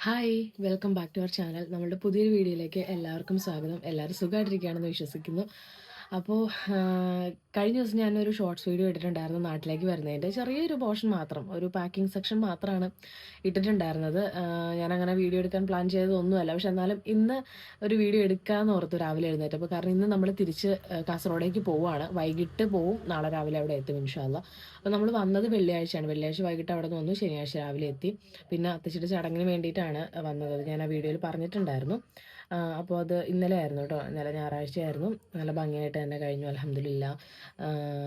Hi welcome back to our channel. നമ്മളുടെ പുതിയൊരു വീഡിയോയിലേക്ക് എല്ലാവർക്കും സ്വാഗതം. എല്ലാവരും സുഖമായിട്ടിരിക്കുകയാണെന്ന് വിശ്വസിക്കുന്നു. അപ്പോൾ കഴിഞ്ഞ ദിവസം ഞാനൊരു ഷോർട്സ് വീഡിയോ ഇട്ടിട്ടുണ്ടായിരുന്നു നാട്ടിലേക്ക് വരുന്നതിൻ്റെ ചെറിയൊരു പോർഷൻ മാത്രം, ഒരു പാക്കിംഗ് സെക്ഷൻ മാത്രമാണ് ഇട്ടിട്ടുണ്ടായിരുന്നത്. ഞാനങ്ങനെ വീഡിയോ എടുക്കാൻ പ്ലാൻ ചെയ്തതൊന്നുമല്ല, പക്ഷെ എന്നാലും ഇന്ന് ഒരു വീഡിയോ എടുക്കാമെന്ന് ഓർത്തു രാവിലെ എഴുന്നേറ്റപ്പോൾ. കാരണം ഇന്ന് നമ്മൾ തിരിച്ച് കാസർഗോഡേക്ക് പോവുകയാണ്. വൈകിട്ട് പോവും, നാളെ രാവിലെ അവിടെ എത്തും ഇൻഷാ അല്ലാ. അപ്പോൾ നമ്മൾ വന്നത് വെള്ളിയാഴ്ചയാണ്. വെള്ളിയാഴ്ച വൈകിട്ട് അവിടെ നിന്ന് വന്നു, ശനിയാഴ്ച രാവിലെ എത്തി. പിന്നെ അത്തച്ചിട്ട് ചടങ്ങിന് വേണ്ടിയിട്ടാണ് വന്നത്. അത് ഞാൻ ആ വീഡിയോയിൽ പറഞ്ഞിട്ടുണ്ടായിരുന്നു. അപ്പോൾ അത് ഇന്നലെ ആയിരുന്നു കേട്ടോ, ഇന്നലെ ഞായറാഴ്ചയായിരുന്നു. നല്ല ഭംഗിയായിട്ട് തന്നെ കഴിഞ്ഞു, അൽഹംദുലില്ലാ.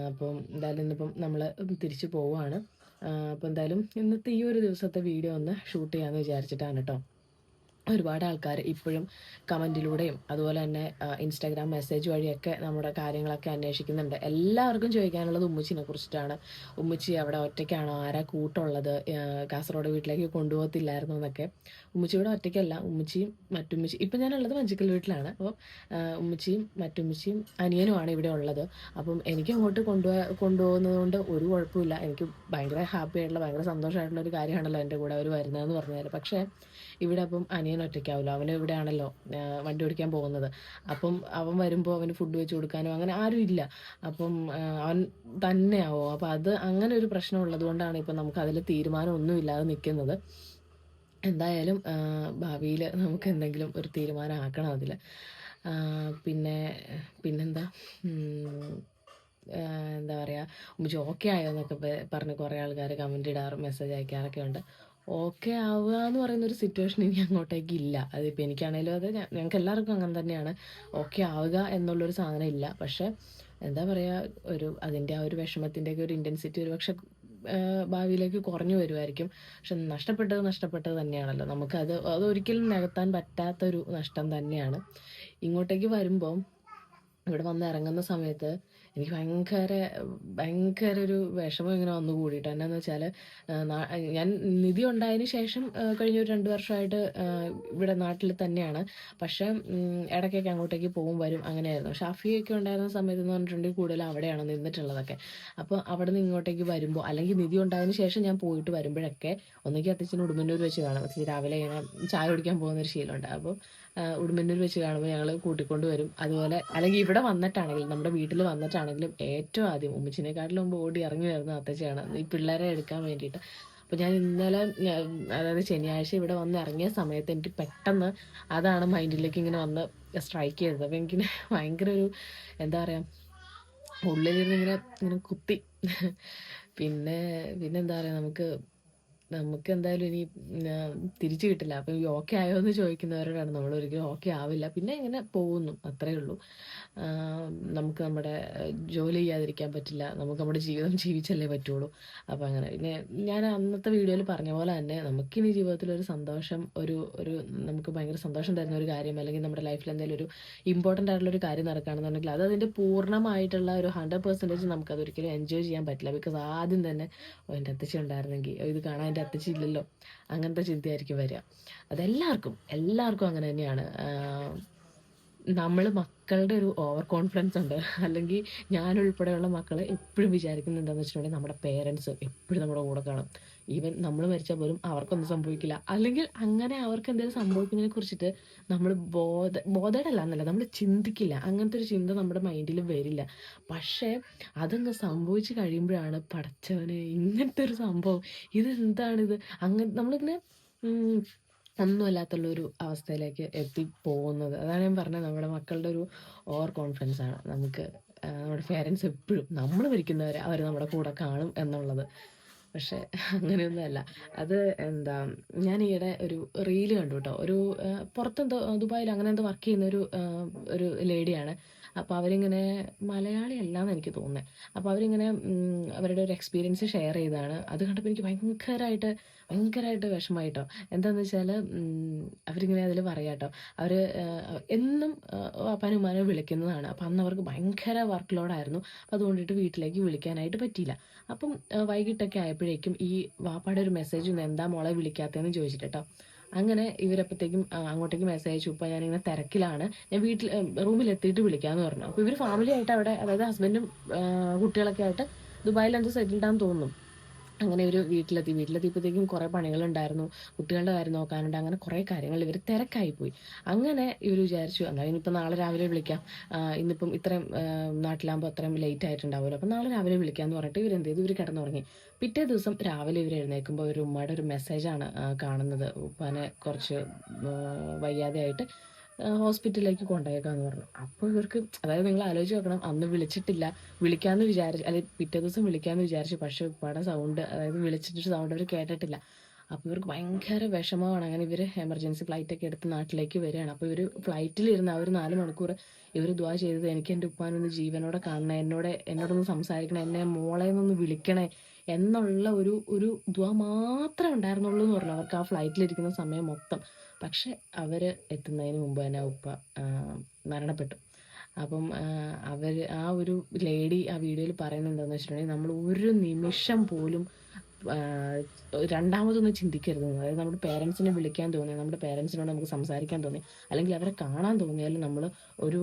അപ്പം എന്തായാലും ഇന്നിപ്പം നമ്മൾ തിരിച്ചു പോവുകയാണ്. അപ്പോൾ എന്തായാലും ഇന്നത്തെ ഈ ഒരു ദിവസത്തെ വീഡിയോ ഒന്ന് ഷൂട്ട് ചെയ്യാമെന്ന് വിചാരിച്ചിട്ടാണ് കേട്ടോ. ഒരുപാട് ആൾക്കാർ ഇപ്പോഴും കമൻറ്റിലൂടെയും അതുപോലെ തന്നെ ഇൻസ്റ്റാഗ്രാം മെസ്സേജ് വഴിയൊക്കെ നമ്മുടെ കാര്യങ്ങളൊക്കെ അന്വേഷിക്കുന്നുണ്ട്. എല്ലാവർക്കും ചോദിക്കാനുള്ളത് ഉമ്മച്ചിനെ കുറിച്ചിട്ടാണ്. ഉമ്മച്ചി അവിടെ ഒറ്റയ്ക്കാണോ, ആരാ കൂട്ടുള്ളത്, കാസർഗോഡ് വീട്ടിലേക്ക് കൊണ്ടുപോകത്തില്ലായിരുന്നു എന്നൊക്കെ. ഉമ്മച്ചി ഇവിടെ ഒറ്റയ്ക്കല്ല, ഉമ്മച്ചിയും മറ്റുമ്മച്ചി, ഇപ്പം ഞാനുള്ളത് മഞ്ചക്കൽ വീട്ടിലാണ്. അപ്പോൾ ഉമ്മച്ചിയും മറ്റുമ്മച്ചിയും അനിയനുമാണ് ഇവിടെ ഉള്ളത്. അപ്പം എനിക്ക് അങ്ങോട്ട് കൊണ്ടുപോകുന്നത് കൊണ്ട് ഒരു കുഴപ്പമില്ല. എനിക്ക് ഭയങ്കര ഹാപ്പി ആയിട്ടുള്ള, ഭയങ്കര സന്തോഷമായിട്ടുള്ള ഒരു കാര്യമാണല്ലോ എൻ്റെ കൂടെ അവർ വരുന്നതെന്ന് പറഞ്ഞാൽ. പക്ഷേ ഇവിടെ അപ്പം അനിയൻ ഒറ്റയ്ക്കാവില്ല, അവന് ഇവിടെയാണല്ലോ വണ്ടി ഓടിക്കാൻ പോകുന്നത്. അപ്പം അവൻ വരുമ്പോൾ അവന് ഫുഡ് വെച്ച് കൊടുക്കാനോ അങ്ങനെ ആരും ഇല്ല. അപ്പം അവൻ തന്നെയാവോ. അപ്പം അത് അങ്ങനെ ഒരു പ്രശ്നം ഉള്ളത് കൊണ്ടാണ് ഇപ്പം നമുക്ക് അതിൽ തീരുമാനമൊന്നും ഇല്ലാതെ നിൽക്കുന്നത്. എന്തായാലും ഭാവിയിൽ നമുക്ക് എന്തെങ്കിലും ഒരു തീരുമാനം ആക്കണം അതിൽ. പിന്നെ പിന്നെന്താ, എന്താ പറയുക, ഉമ്മച്ചി ഓക്കെ ആയോ എന്നൊക്കെ പറഞ്ഞ് കുറേ ആൾക്കാർ കമൻറ്റ് ഇടാറും മെസ്സേജ് അയക്കാറൊക്കെ ഉണ്ട്. ഓക്കെ ആവുക എന്ന് പറയുന്നൊരു സിറ്റുവേഷൻ ഇനി അങ്ങോട്ടേക്ക് ഇല്ല. അതിപ്പോൾ എനിക്കാണേലും അത് ഞങ്ങൾക്ക് എല്ലാവർക്കും അങ്ങനെ തന്നെയാണ്. ഓക്കെ ആവുക എന്നുള്ളൊരു സാധനം ഇല്ല. പക്ഷേ എന്താ പറയുക, അതിൻ്റെ ആ ഒരു വിഷമത്തിൻ്റെയൊക്കെ ഒരു ഇൻറ്റൻസിറ്റി ഒരു പക്ഷെ ഭാവിയിലേക്ക് കുറഞ്ഞു വരുമായിരിക്കും. പക്ഷെ നഷ്ടപ്പെട്ടത് തന്നെയാണല്ലോ. അതൊരിക്കലും നികത്താൻ പറ്റാത്തൊരു നഷ്ടം തന്നെയാണ്. ഇങ്ങോട്ടേക്ക് വരുമ്പോൾ, ഇവിടെ വന്ന് ഇറങ്ങുന്ന സമയത്ത് എനിക്ക് ഭയങ്കര ഒരു വിഷമം ഇങ്ങനെ വന്നു കൂടിയിട്ട്. എന്നാന്ന് വെച്ചാൽ ഞാൻ നിധി ഉണ്ടായതിന് ശേഷം കഴിഞ്ഞൊരു 2 വർഷമായിട്ട് ഇവിടെ നാട്ടിൽ തന്നെയാണ്. പക്ഷേ ഇടയ്ക്കൊക്കെ അങ്ങോട്ടേക്ക് പോകും വരും അങ്ങനെയായിരുന്നു. ഷാഫിയൊക്കെ ഉണ്ടായിരുന്ന സമയത്ത് എന്ന് പറഞ്ഞിട്ടുണ്ടെങ്കിൽ കൂടുതൽ അവിടെയാണ് നിന്നിട്ടുള്ളതൊക്കെ. അപ്പോൾ അവിടെ നിന്ന് ഇങ്ങോട്ടേക്ക് വരുമ്പോൾ, അല്ലെങ്കിൽ നിധി ഉണ്ടായതിന് ശേഷം ഞാൻ പോയിട്ട് വരുമ്പോഴൊക്കെ ഒന്നുകിൽ അത്തച്ഛന് ഉടുമ്പന്നൂർ വെച്ച് കാണാം. അത്തച്ഛൻ രാവിലെ ഇങ്ങനെ ചായ കുടിക്കാൻ പോകുന്നൊരു ശീലമുണ്ട്. അപ്പോൾ ഉടുമ്പന്നൂർ വെച്ച് കാണുമ്പോൾ ഞങ്ങൾ കൂട്ടിക്കൊണ്ട് വരും. അതുപോലെ അല്ലെങ്കിൽ ഇവിടെ വന്നിട്ടാണെങ്കിലും, നമ്മുടെ വീട്ടിൽ വന്നിട്ടാണെങ്കിലും ഏറ്റവും ആദ്യം ഉമ്മച്ചിനെക്കാട്ടിലും മുമ്പ് ഓടി ഇറങ്ങി വരുന്ന അത്തച്ചയാണ് ഈ പിള്ളേരെ എടുക്കാൻ വേണ്ടിയിട്ട്. അപ്പോൾ ഞാൻ ഇന്നലെ, അതായത് ശനിയാഴ്ച ഇവിടെ വന്ന് ഇറങ്ങിയ സമയത്ത് എനിക്ക് പെട്ടെന്ന് അതാണ് മൈൻഡിലേക്ക് ഇങ്ങനെ വന്ന് സ്ട്രൈക്ക് ചെയ്തത്. അപ്പോൾ എനിക്കിങ്ങനെ ഭയങ്കര ഒരു, എന്താ പറയുക, ഉള്ളിലിരുന്ന് ഇങ്ങനെ ഇങ്ങനെ കുത്തി. പിന്നെന്താ പറയുക, നമുക്ക് എന്തായാലും ഇനി തിരിച്ചു കിട്ടില്ല. അപ്പം ഈ ഓക്കെ ആയോ എന്ന് ചോദിക്കുന്നവരോടാണ് നമ്മൾ ഒരിക്കലും ഓക്കെ ആവില്ല. പിന്നെ ഇങ്ങനെ പോകുന്നു, അത്രയേ ഉള്ളൂ. നമുക്ക് നമ്മുടെ ജോലി ചെയ്യാതിരിക്കാൻ പറ്റില്ല, നമുക്ക് നമ്മുടെ ജീവിതം ജീവിച്ചല്ലേ പറ്റുള്ളൂ. അപ്പോൾ അങ്ങനെ പിന്നെ ഞാൻ അന്നത്തെ വീഡിയോയിൽ പറഞ്ഞ പോലെ തന്നെ നമുക്കിനി ജീവിതത്തിലൊരു സന്തോഷം, ഒരു ഒരു നമുക്ക് ഭയങ്കര സന്തോഷം തരുന്ന ഒരു കാര്യം, അല്ലെങ്കിൽ നമ്മുടെ ലൈഫിൽ എന്തെങ്കിലും ഒരു ഇമ്പോർട്ടൻ്റ് ആയിട്ടുള്ളൊരു കാര്യം നടക്കുകയാണെന്നുണ്ടെങ്കിൽ അത് അതിൻ്റെ പൂർണ്ണമായിട്ടുള്ള ഒരു 100% നമുക്കതൊരിക്കലും എൻജോയ് ചെയ്യാൻ പറ്റില്ല. ബിക്കോസ് ആദ്യം തന്നെ എൻ്റെ അത്തച്ചി ഉണ്ടായിരുന്നെങ്കിൽ, ഇത് കാണാൻ എൻ്റെ അത്തച്ചി ഇല്ലല്ലോ, അങ്ങനത്തെ ചിന്തയായിരിക്കും വരിക. എല്ലാവർക്കും അങ്ങനെ തന്നെയാണ്. നമ്മൾ മക്കളുടെ ഒരു ഓവർ കോൺഫിഡൻസ് ഉണ്ട്. അല്ലെങ്കിൽ ഞാനുൾപ്പെടെയുള്ള മക്കൾ എപ്പോഴും വിചാരിക്കുന്നത് എന്താണെന്ന് വെച്ചിട്ടുണ്ടെങ്കിൽ നമ്മുടെ പേരൻസ് എപ്പോഴും നമ്മുടെ കൂടെ കാണും. ഈവൻ നമ്മൾ മരിച്ചാൽ പോലും അവർക്കൊന്നും സംഭവിക്കില്ല. അല്ലെങ്കിൽ അങ്ങനെ അവർക്ക് എന്തെങ്കിലും സംഭവിക്കുന്നതിനെ കുറിച്ചിട്ട് നമ്മൾ ബോധേഡല്ല എന്നല്ല, നമ്മൾ ചിന്തിക്കില്ല. അങ്ങനത്തെ ഒരു ചിന്ത നമ്മുടെ മൈൻഡിൽ വരില്ല. പക്ഷേ അതങ്ങ് സംഭവിച്ച് കഴിയുമ്പോഴാണ് പടച്ചവന് ഇങ്ങനത്തെ ഒരു സംഭവം, ഇതെന്താണിത്, അങ്ങനെ നമ്മളിങ്ങനെ ഒന്നുമല്ലാത്തുള്ളൊരു അവസ്ഥയിലേക്ക് എത്തിപ്പോകുന്നത്. അതാണ് ഞാൻ പറഞ്ഞത്, നമ്മുടെ മക്കളുടെ ഒരു ഓവർ കോൺഫിഡൻസ് ആണ് നമുക്ക്. നമ്മുടെ പേരൻസ് എപ്പോഴും നമ്മൾ മരിക്കുന്നവരെ അവർ നമ്മുടെ കൂടെ കാണും എന്നുള്ളത്. പക്ഷേ അങ്ങനെയൊന്നുമല്ല. അത് എന്താ, ഞാൻ ഈയിടെ ഒരു റീല് കണ്ടു കേട്ടോ. ഒരു പുറത്തെന്തോ ദുബായിൽ അങ്ങനെ എന്തോ വർക്ക് ചെയ്യുന്ന ഒരു ലേഡിയാണ്. അപ്പോൾ അവരിങ്ങനെ, മലയാളി അല്ലാന്ന് എനിക്ക് തോന്നുന്നത്. അപ്പോൾ അവരിങ്ങനെ അവരുടെ ഒരു എക്സ്പീരിയൻസ് ഷെയർ ചെയ്തതാണ്. അത് കണ്ടപ്പോൾ എനിക്ക് ഭയങ്കരമായിട്ട് വിഷമമായിട്ടോ. എന്താണെന്ന് വെച്ചാൽ അവരിങ്ങനെ അതിൽ പറയാം കേട്ടോ, അവർ എന്നും വാപ്പാനും ഉമ്മാനെ വിളിക്കുന്നതാണ്. അപ്പം അന്ന് അവർക്ക് ഭയങ്കര വർക്ക് ലോഡായിരുന്നു. അപ്പോൾ അതുകൊണ്ടിട്ട് വീട്ടിലേക്ക് വിളിക്കാനായിട്ട് പറ്റിയില്ല. അപ്പം വൈകിട്ടൊക്കെ ആയപ്പോഴേക്കും ഈ വാപ്പാടെ ഒരു മെസ്സേജ് ഒന്ന്, എന്താ മോളെ വിളിക്കാത്തതെന്ന് ചോദിച്ചിട്ട് കേട്ടോ. അങ്ങനെ ഇവരപ്പോഴത്തേക്കും അങ്ങോട്ടേക്ക് മെസ്സേജ് അയച്ചു, ഇപ്പോൾ ഞാനിങ്ങനെ തിരക്കിലാണ്, ഞാൻ വീട്ടിൽ റൂമിലെത്തിയിട്ട് വിളിക്കാമെന്ന് പറഞ്ഞു. അപ്പോൾ ഇവർ ഫാമിലി ആയിട്ട് അവിടെ, അതായത് ഹസ്ബൻഡും കുട്ടികളൊക്കെ ആയിട്ട് ദുബായിൽ എന്തോ സെറ്റിൽഡാന്ന് തോന്നുന്നു. അങ്ങനെ ഒരു വീട്ടിലെത്തിയപ്പോഴത്തേക്കും കുറേ പണികളുണ്ടായിരുന്നു, കുട്ടികളുടെ കാര്യം നോക്കാനുണ്ട്, അങ്ങനെ കുറേ കാര്യങ്ങൾ ഇവർ തിരക്കായിപ്പോയി. അങ്ങനെ ഇവർ വിചാരിച്ചു എന്നാൽ ഇനിയിപ്പോൾ നാളെ രാവിലെ വിളിക്കാം, ഇന്നിപ്പം ഇത്രയും നാട്ടിലാകുമ്പോൾ അത്രയും ലേറ്റ് ആയിട്ടുണ്ടാവുമല്ലോ, അപ്പം നാളെ രാവിലെ വിളിക്കാമെന്ന് പറഞ്ഞിട്ട് ഇവരെന്ത് ചെയ്തു, ഇവർ കിടന്നുറങ്ങി. പിറ്റേ ദിവസം രാവിലെ ഇവർ എഴുന്നേൽക്കുമ്പോൾ ഒരു ഉമ്മയുടെ ഒരു മെസ്സേജാണ് കാണുന്നത്, ഉപ്പാനെ കുറച്ച് വയ്യാതെയായിട്ട് ഹോസ്പിറ്റലിലേക്ക് കൊണ്ടുപോയേക്കാന്ന് പറഞ്ഞു. അപ്പോൾ ഇവർക്ക്, അതായത് നിങ്ങൾ ആലോചിച്ച് നോക്കണം, അന്ന് വിളിച്ചിട്ടില്ല, വിളിക്കാമെന്ന് വിചാരിച്ചു, അല്ലെങ്കിൽ പിറ്റേ ദിവസം വിളിക്കാമെന്ന് വിചാരിച്ചു, പക്ഷേ ഉപ്പാടെ സൗണ്ട്, അതായത് വിളിച്ചിട്ട് സൗണ്ട് അവർ കേട്ടിട്ടില്ല. അപ്പോൾ ഇവർക്ക് ഭയങ്കര വിഷമമാണ്. അങ്ങനെ ഇവർ എമർജൻസി ഫ്ലൈറ്റൊക്കെ എടുത്ത് നാട്ടിലേക്ക് വരികയാണ്. അപ്പോൾ ഇവർ ഫ്ലൈറ്റിലിരുന്ന് ആ ഒരു 4 മണിക്കൂർ ഇവർ ദുആ ചെയ്തത്, എനിക്ക് എൻ്റെ ഉപ്പാനൊന്ന് ജീവനോടെ കാണണേ, എന്നോടൊന്ന് സംസാരിക്കണേ, എന്നെ മോളെ നിന്നൊന്ന് വിളിക്കണേ എന്നുള്ള ഒരു ദുആ മാത്രമേ ഉണ്ടായിരുന്നുള്ളൂ എന്ന് പറഞ്ഞു അവർക്ക് ആ ഫ്ലൈറ്റിലിരിക്കുന്ന സമയം മൊത്തം. പക്ഷെ അവർ എത്തുന്നതിന് മുമ്പ് തന്നെ ഉപ്പ മരണപ്പെട്ടു. അപ്പം അവർ, ആ ഒരു ലേഡി ആ വീഡിയോയിൽ പറയുന്നത് എന്താണെന്ന് വെച്ചിട്ടുണ്ടെങ്കിൽ, നമ്മൾ ഒരു നിമിഷം പോലും രണ്ടാമതൊന്നും ചിന്തിക്കരുത്. അതായത് നമ്മുടെ പേരൻസിനെ വിളിക്കാൻ തോന്നി, നമ്മുടെ പേരൻസിനോട് നമുക്ക് സംസാരിക്കാൻ തോന്നി, അല്ലെങ്കിൽ അവരെ കാണാൻ തോന്നിയാലും നമ്മൾ ഒരു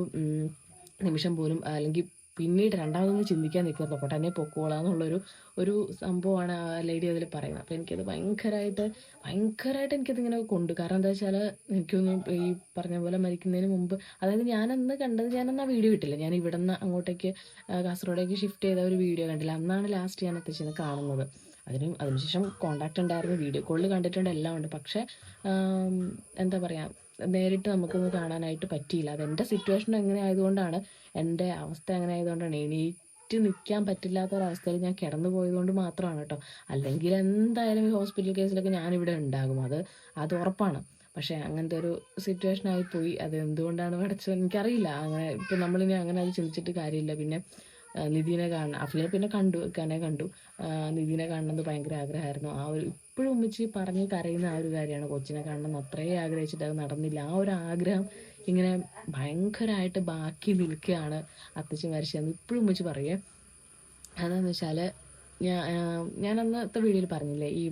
നിമിഷം പോലും, അല്ലെങ്കിൽ പിന്നീട് രണ്ടാമതൊന്നും ചിന്തിക്കാൻ നിൽക്കരുത്, പൊട്ടനെ പൊക്കോളാന്നുള്ളൊരു സംഭവമാണ് ആ ലേഡി അതിൽ പറയുന്നത്. അപ്പോൾ എനിക്കത് ഭയങ്കരമായിട്ട് എനിക്കതിങ്ങനെ കൊണ്ടു. കാരണം എന്താ വെച്ചാൽ, എനിക്കൊന്നും ഈ പറഞ്ഞ പോലെ മരിക്കുന്നതിന് മുമ്പ്, അതായത് ഞാനന്ന് കണ്ടത്, ഞാനന്ന് ആ വീഡിയോ ഇട്ടില്ല, ഞാൻ ഇവിടെ നിന്ന് അങ്ങോട്ടേക്ക് കാസർഗോഡേക്ക് ഷിഫ്റ്റ് ചെയ്ത ഒരു വീഡിയോ കണ്ടില്ല, അന്നാണ് ലാസ്റ്റ് ഞാൻ അത്തച്ഛനെ കാണുന്നത്. അതിനുശേഷം കോണ്ടാക്ട് ഉണ്ടായിരുന്നു, വീഡിയോ കോളിൽ കണ്ടിട്ടുണ്ട്, എല്ലാം ഉണ്ട്. പക്ഷേ എന്താ പറയുക, നേരിട്ട് നമുക്കൊന്ന് കാണാനായിട്ട് പറ്റിയില്ല. അതെൻ്റെ സിറ്റുവേഷൻ എങ്ങനെ ആയതുകൊണ്ടാണ്, എൻ്റെ അവസ്ഥ അങ്ങനെ ആയതുകൊണ്ടാണ്, എണീറ്റ് നിൽക്കാൻ പറ്റില്ലാത്തൊരവസ്ഥയിൽ ഞാൻ കിടന്നു പോയതുകൊണ്ട് മാത്രമാണ് കേട്ടോ. അല്ലെങ്കിൽ എന്തായാലും ഈ ഹോസ്പിറ്റൽ കേസിലൊക്കെ ഞാനിവിടെ ഉണ്ടാകും, അത് ഉറപ്പാണ്. പക്ഷേ അങ്ങനത്തെ ഒരു സിറ്റുവേഷൻ ആയിപ്പോയി. അത് എന്തുകൊണ്ടാണ് പഠിച്ചത് എനിക്കറിയില്ല. അങ്ങനെ ഇപ്പം നമ്മളിനി അങ്ങനെ അത് ചിന്തിച്ചിട്ട് കാര്യമില്ല. പിന്നെ നിധിനെ കാണണം, അഫ്ലിനെ പിന്നെ കണ്ടു. നിധിനെ കാണണമെന്ന് ഭയങ്കര ആഗ്രഹമായിരുന്നു. ആ ഒരു ഇപ്പോഴും ഉമ്മച്ചി പറഞ്ഞ് കരയുന്ന ആ ഒരു കാര്യമാണ്, കൊച്ചിനെ കാണണം എന്ന് അത്രയും ആഗ്രഹിച്ചിട്ട് അത് നടന്നില്ല. ആ ഒരു ആഗ്രഹം ഇങ്ങനെ ഭയങ്കരമായിട്ട് ബാക്കി നിൽക്കുകയാണ് അത്തച്ചി മരിച്ചതെന്ന് ഇപ്പോഴും ഉമ്മച്ചി പറയേ. അതെന്ന് വെച്ചാൽ, ഞാൻ അന്നത്തെ വീഡിയോയിൽ പറഞ്ഞില്ലേ, ഈ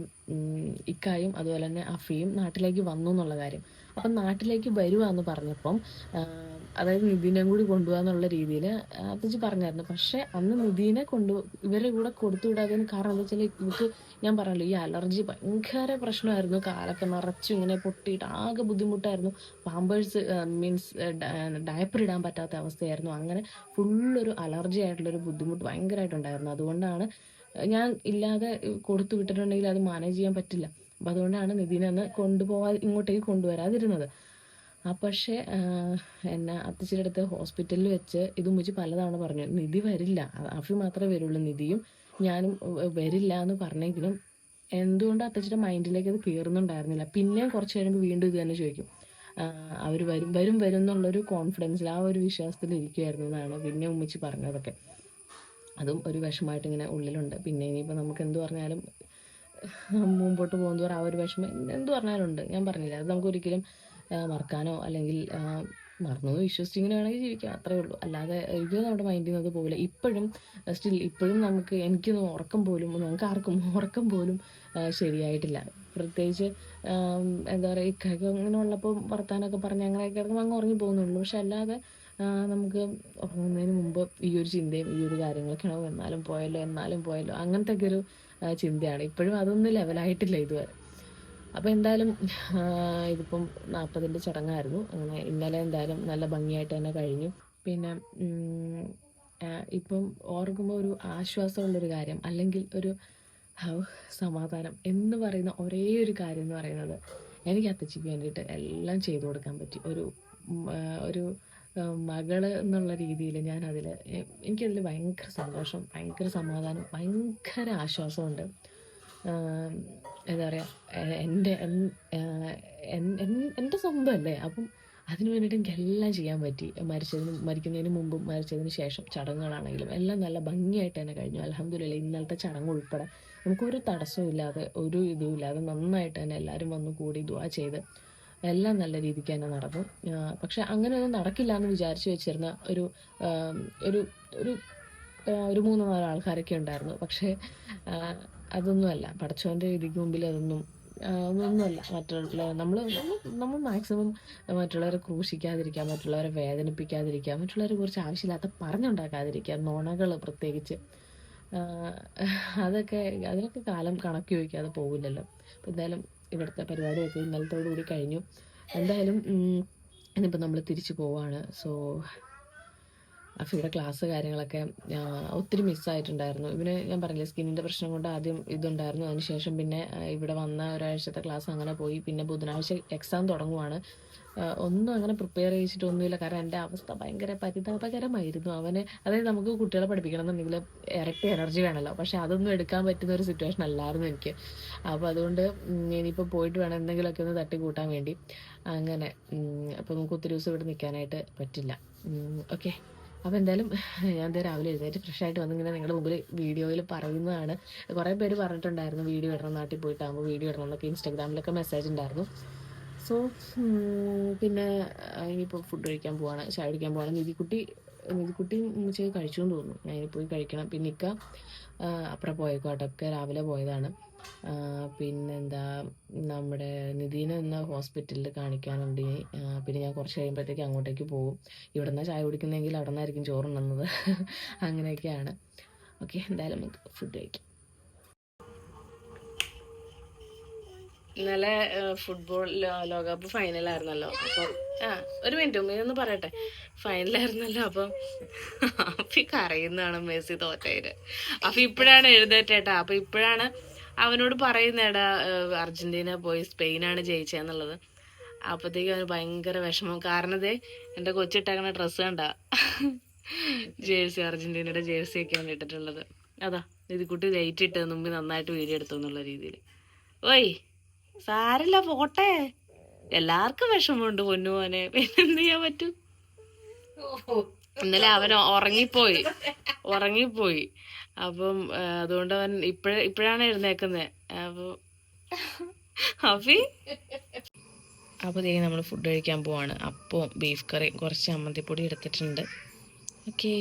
ഇക്കായും അതുപോലെ തന്നെ അഫിയും നാട്ടിലേക്ക് വന്നു എന്നുള്ള കാര്യം. അപ്പം നാട്ടിലേക്ക് വരുവാന്ന് പറഞ്ഞപ്പം, അതായത് നിധിനെയും കൂടി കൊണ്ടുപോകാന്നുള്ള രീതിയിൽ അത്തച്ചി പറഞ്ഞായിരുന്നു. പക്ഷേ അന്ന് നിധിനെ ഇവരെ കൂടെ കൊടുത്തു വിടാതിന് കാരണം എന്താ വെച്ചാൽ, ഇവർക്ക് ഞാൻ പറഞ്ഞല്ലോ, ഈ അലർജി ഭയങ്കര പ്രശ്നമായിരുന്നു. കാലൊക്കെ നിറച്ചും ഇങ്ങനെ പൊട്ടിയിട്ട് ആകെ ബുദ്ധിമുട്ടായിരുന്നു. പാമ്പേഴ്സ് മീൻസ് ഡയപ്പർ ഇടാൻ പറ്റാത്ത അവസ്ഥയായിരുന്നു. അങ്ങനെ ഫുള്ളൊരു അലർജി ആയിട്ടുള്ളൊരു ബുദ്ധിമുട്ട് ഭയങ്കരമായിട്ടുണ്ടായിരുന്നു. അതുകൊണ്ടാണ് ഞാൻ ഇല്ലാതെ കൊടുത്തു വിട്ടിട്ടുണ്ടെങ്കിൽ അത് മാനേജ് ചെയ്യാൻ പറ്റില്ല. അപ്പം അതുകൊണ്ടാണ് നിധിനെ അന്ന് ഇങ്ങോട്ടേക്ക് കൊണ്ടുവരാതിരുന്നത്. പക്ഷേ എന്നെ അത്തച്ചിയുടെ അടുത്ത് ഹോസ്പിറ്റലിൽ വെച്ച് ഇത് ഉമ്മച്ചി പലതവണ പറഞ്ഞു, നിധി വരില്ല, അഫി മാത്രമേ വരുള്ളൂ, നിധിയും ഞാനും വരില്ല എന്ന് പറഞ്ഞെങ്കിലും എന്തുകൊണ്ട് അത്തച്ചിയുടെ മൈൻഡിലേക്ക് അത് കയറുന്നുണ്ടായിരുന്നില്ല. പിന്നെയും കുറച്ച് കഴിയുമ്പോൾ വീണ്ടും ഇത് തന്നെ ചോദിക്കും, അവർ വരും എന്നുള്ളൊരു കോൺഫിഡൻസിൽ, ആ ഒരു വിശ്വാസത്തിൽ ഇരിക്കുമായിരുന്നു എന്നാണ് പിന്നെ ഉമ്മച്ചി പറഞ്ഞതൊക്കെ. അതും ഒരു വിഷമമായിട്ട് ഇങ്ങനെ ഉള്ളിലുണ്ട്. പിന്നെ ഇനിയിപ്പോൾ നമുക്ക് എന്ത് പറഞ്ഞാലും മുമ്പോട്ട് പോകുന്നവർ ആ ഒരു വിഷമം എന്ത് പറഞ്ഞാലും ഉണ്ട്. ഞാൻ പറഞ്ഞില്ല, അത് നമുക്കൊരിക്കലും മറക്കാനോ അല്ലെങ്കിൽ മറന്നു വിശ്വസിച്ച് ഇങ്ങനെ വേണമെങ്കിൽ ജീവിക്കാം, അത്രയേ ഉള്ളൂ. അല്ലാതെ ഒരിക്കലും നമ്മുടെ മൈൻഡിൽ നിന്ന് അത് പോകില്ല. ഇപ്പോഴും എനിക്കൊന്നും ഞങ്ങൾക്ക് ആർക്കും ഉറക്കം പോലും ശരിയായിട്ടില്ല. പ്രത്യേകിച്ച് എന്താ പറയുക, ഇക്കൊക്കെ അങ്ങനെ ഉള്ളപ്പോൾ വർത്താനമൊക്കെ പറഞ്ഞ് അങ്ങനെയൊക്കെ കിടക്കുമ്പോൾ അങ്ങ് ഉറങ്ങി പോകുന്നുള്ളൂ. പക്ഷെ അല്ലാതെ നമുക്ക് ഉറങ്ങുന്നതിന് മുമ്പ് ഈ ഒരു ചിന്തയും ഈ ഒരു കാര്യങ്ങളൊക്കെയാണോ, എന്നാലും പോയല്ലോ അങ്ങനത്തെ ഒക്കെ ഒരു ചിന്തയാണ്. ഇപ്പോഴും അതൊന്നും ലെവലായിട്ടില്ല ഇതുവരെ. അപ്പോൾ എന്തായാലും ഇതിപ്പം 40ൻ്റെ ചടങ്ങായിരുന്നു. അങ്ങനെ ഇന്നലെ എന്തായാലും നല്ല ഭംഗിയായിട്ട് തന്നെ കഴിഞ്ഞു. പിന്നെ ഇപ്പം ഓർക്കുമ്പോൾ ഒരു ആശ്വാസമുള്ളൊരു കാര്യം, അല്ലെങ്കിൽ ഒരു സമാധാനം എന്ന് പറയുന്ന ഒരേ ഒരു കാര്യം എന്ന് പറയുന്നത്, എനിക്ക് അത്തച്ചിക്ക് വേണ്ടിയിട്ട് എല്ലാം ചെയ്തു കൊടുക്കാൻ പറ്റി. ഒരു മകള് എന്നുള്ള രീതിയിൽ എനിക്കതിൽ ഭയങ്കര സന്തോഷം, ഭയങ്കര സമാധാനം, ഭയങ്കര ആശ്വാസമുണ്ട്. എന്താ പറയുക, എൻ്റെ സ്വന്തമല്ലേ, അപ്പം അതിന് വേണ്ടിയിട്ട് എനിക്കെല്ലാം ചെയ്യാൻ പറ്റി. മരിക്കുന്നതിന് മുമ്പും മരിച്ചതിന് ശേഷം ചടങ്ങുകളാണെങ്കിലും എല്ലാം നല്ല ഭംഗിയായിട്ട് തന്നെ കഴിഞ്ഞു. അൽഹംദുലില്ലാ, ഇന്നലത്തെ ചടങ്ങ് ഉൾപ്പെടെ നമുക്കൊരു തടസ്സവും ഇല്ലാതെ, ഒരു ഇതും ഇല്ലാതെ നന്നായിട്ട് തന്നെ എല്ലാവരും വന്നു കൂടി ദുആ ചെയ്ത് എല്ലാം നല്ല രീതിക്ക് തന്നെ നടന്നു. പക്ഷെ അങ്ങനെയൊന്നും നടക്കില്ല എന്ന് വിചാരിച്ചു വെച്ചിരുന്ന ഒരു 3-4 ആൾക്കാരൊക്കെ ഉണ്ടായിരുന്നു. പക്ഷേ അതൊന്നുമല്ല, പടച്ചവൻ്റെ വിധിക്ക് മുമ്പിൽ ഒന്നുമല്ല. നമ്മൾ മാക്സിമം മറ്റുള്ളവരെ ക്രൂശിക്കാതിരിക്കുക, മറ്റുള്ളവരെ വേദനിപ്പിക്കാതിരിക്കുക, മറ്റുള്ളവരെ കുറിച്ച് ആവശ്യമില്ലാത്ത പറഞ്ഞുണ്ടാക്കാതിരിക്കുക, നുണകൾ പ്രത്യേകിച്ച്. അതൊക്കെ അതിനൊക്കെ കാലം കണക്ക് ചോദിക്കാതെ പോകില്ലല്ലോ. അപ്പോൾ എന്തായാലും ഇവിടുത്തെ പരിപാടിയൊക്കെ ഇന്നലത്തോടു കൂടി കഴിഞ്ഞു. എന്തായാലും ഇനിയിപ്പോൾ നമ്മൾ തിരിച്ചു പോവാണ്. സോ അഫിയുടെ ക്ലാസ് കാര്യങ്ങളൊക്കെ ഒത്തിരി മിസ്സായിട്ടുണ്ടായിരുന്നു. ഇവന് ഞാൻ പറഞ്ഞില്ലേ സ്കിന്നിൻ്റെ പ്രശ്നം കൊണ്ട് ആദ്യം ഇതുണ്ടായിരുന്നു. അതിനുശേഷം പിന്നെ ഇവിടെ വന്ന ഒരാഴ്ചത്തെ ക്ലാസ് അങ്ങനെ പോയി. പിന്നെ ബുധനാഴ്ച എക്സാം തുടങ്ങുവാണ്. ഒന്നും അങ്ങനെ പ്രിപ്പയർ ചെയ്യിച്ചിട്ടൊന്നുമില്ല. കാരണം എൻ്റെ അവസ്ഥ ഭയങ്കര പരിതാപകരമായിരുന്നു. അതായത് നമുക്ക് കുട്ടികളെ പഠിപ്പിക്കണം എന്നുണ്ടെങ്കിൽ ഇരട്ടി എനർജി വേണമല്ലോ. പക്ഷേ അതൊന്നും എടുക്കാൻ പറ്റുന്ന ഒരു സിറ്റുവേഷൻ അല്ലായിരുന്നു എനിക്ക്. അപ്പോൾ അതുകൊണ്ട് ഇനിയിപ്പോൾ പോയിട്ട് വേണം എന്തെങ്കിലുമൊക്കെ ഒന്ന് തട്ടി കൂട്ടാൻ വേണ്ടി. അങ്ങനെ അപ്പോൾ നമുക്ക് ഒത്തിരി ദിവസം ഇവിടെ നിൽക്കാനായിട്ട് പറ്റില്ല. ഓക്കെ, അപ്പോൾ എന്തായാലും ഞാൻ രാവിലെ എഴുന്നേറ്റ് ഫ്രഷായിട്ട് വന്നിങ്ങനെ നിങ്ങളുടെ മുമ്പിൽ വീഡിയോയിൽ പറയുന്നതാണ്. കുറേ പേര് പറഞ്ഞിട്ടുണ്ടായിരുന്നു വീഡിയോ ഇടണം, നാട്ടിൽ പോയിട്ടാകുമ്പോൾ വീഡിയോ ഇടണം എന്നൊക്കെ ഇൻസ്റ്റാഗ്രാമിലൊക്കെ മെസ്സേജ് ഉണ്ടായിരുന്നു. സോ പിന്നെ ഇനിയിപ്പോൾ ഫുഡ് കഴിക്കാൻ പോവാണ്, ചായ കുടിക്കാൻ പോവാണ്. നിധിക്കുട്ടി ഉച്ചയ്ക്ക് കഴിച്ചു എന്ന് തോന്നുന്നു. ഞാൻ ഇനി പോയി കഴിക്കണം. പിന്നെ അപ്പുറം പോയേക്കോട്ടൊക്കെ രാവിലെ പോയതാണ്. പിന്നെന്താ നമ്മുടെ നിധീനെ ഇന്ന് ഹോസ്പിറ്റലിൽ കാണിക്കാനുണ്ട്. പിന്നെ ഞാൻ കുറച്ച് കഴിയുമ്പോഴത്തേക്ക് അങ്ങോട്ടേക്ക് പോകും. ഇവിടെ നിന്നാണ് ചായ കുടിക്കുന്നതെങ്കിൽ അവിടെ നിന്നായിരിക്കും ചോറുണ്ണുന്നത്. അങ്ങനെയൊക്കെയാണ്. ഓക്കെ, എന്തായാലും നമുക്ക് ഫുഡ് കഴിക്കാം. ഇന്നലെ ഫുട്ബോൾ ലോകകപ്പ് ഫൈനലായിരുന്നല്ലോ. അപ്പം ഒരു മിനിറ്റ് ഉമ്മയൊന്ന് പറയട്ടെ. ഫൈനലായിരുന്നല്ലോ. അപ്പം അഫി കരയുന്നതാണ് മെസ്സി തോറ്റേര്. അഫി ഇപ്പോഴാണ് എഴുന്നേറ്റേട്ടാ. അപ്പം ഇപ്പോഴാണ് അവനോട് പറയുന്നേടാ അർജന്റീന പോയി സ്പെയിനാണ് ജയിച്ചതെന്നുള്ളത്. അപ്പോഴത്തേക്കും അവന് ഭയങ്കര വിഷമം. കാരണം എൻ്റെ കൊച്ചിട്ടേക്കണ ഡ്രസ്സ് കണ്ടാ ജേഴ്സി, അർജന്റീനയുടെ ജേഴ്സി ഒക്കെയാണ് ഇട്ടിട്ടുള്ളത്. അതാ ഇതിക്കുട്ടി ലൈറ്റ് ഇട്ടത് മുമ്പ് നന്നായിട്ട് വീഡിയോ എടുത്തു എന്നുള്ള രീതിയിൽ. ഓയ് സാരില്ല, പോട്ടെ. എല്ലാവർക്കും വിഷമമുണ്ട് പൊന്നുമോനെ, പിന്നെന്ത് ചെയ്യാൻ പറ്റും. ഇന്നലെ അവൻ ഉറങ്ങിപ്പോയി. അപ്പം അതുകൊണ്ട് അവൻ ഇപ്പോഴാണ് എഴുന്നേക്കുന്നത്. അപ്പോൾ നമ്മൾ ഫുഡ് കഴിക്കാൻ പോവാണ്. അപ്പവും ബീഫ് കറി, കുറച്ച് ചമ്മന്തിപ്പൊടി എടുത്തിട്ടുണ്ട്. ഓക്കെ.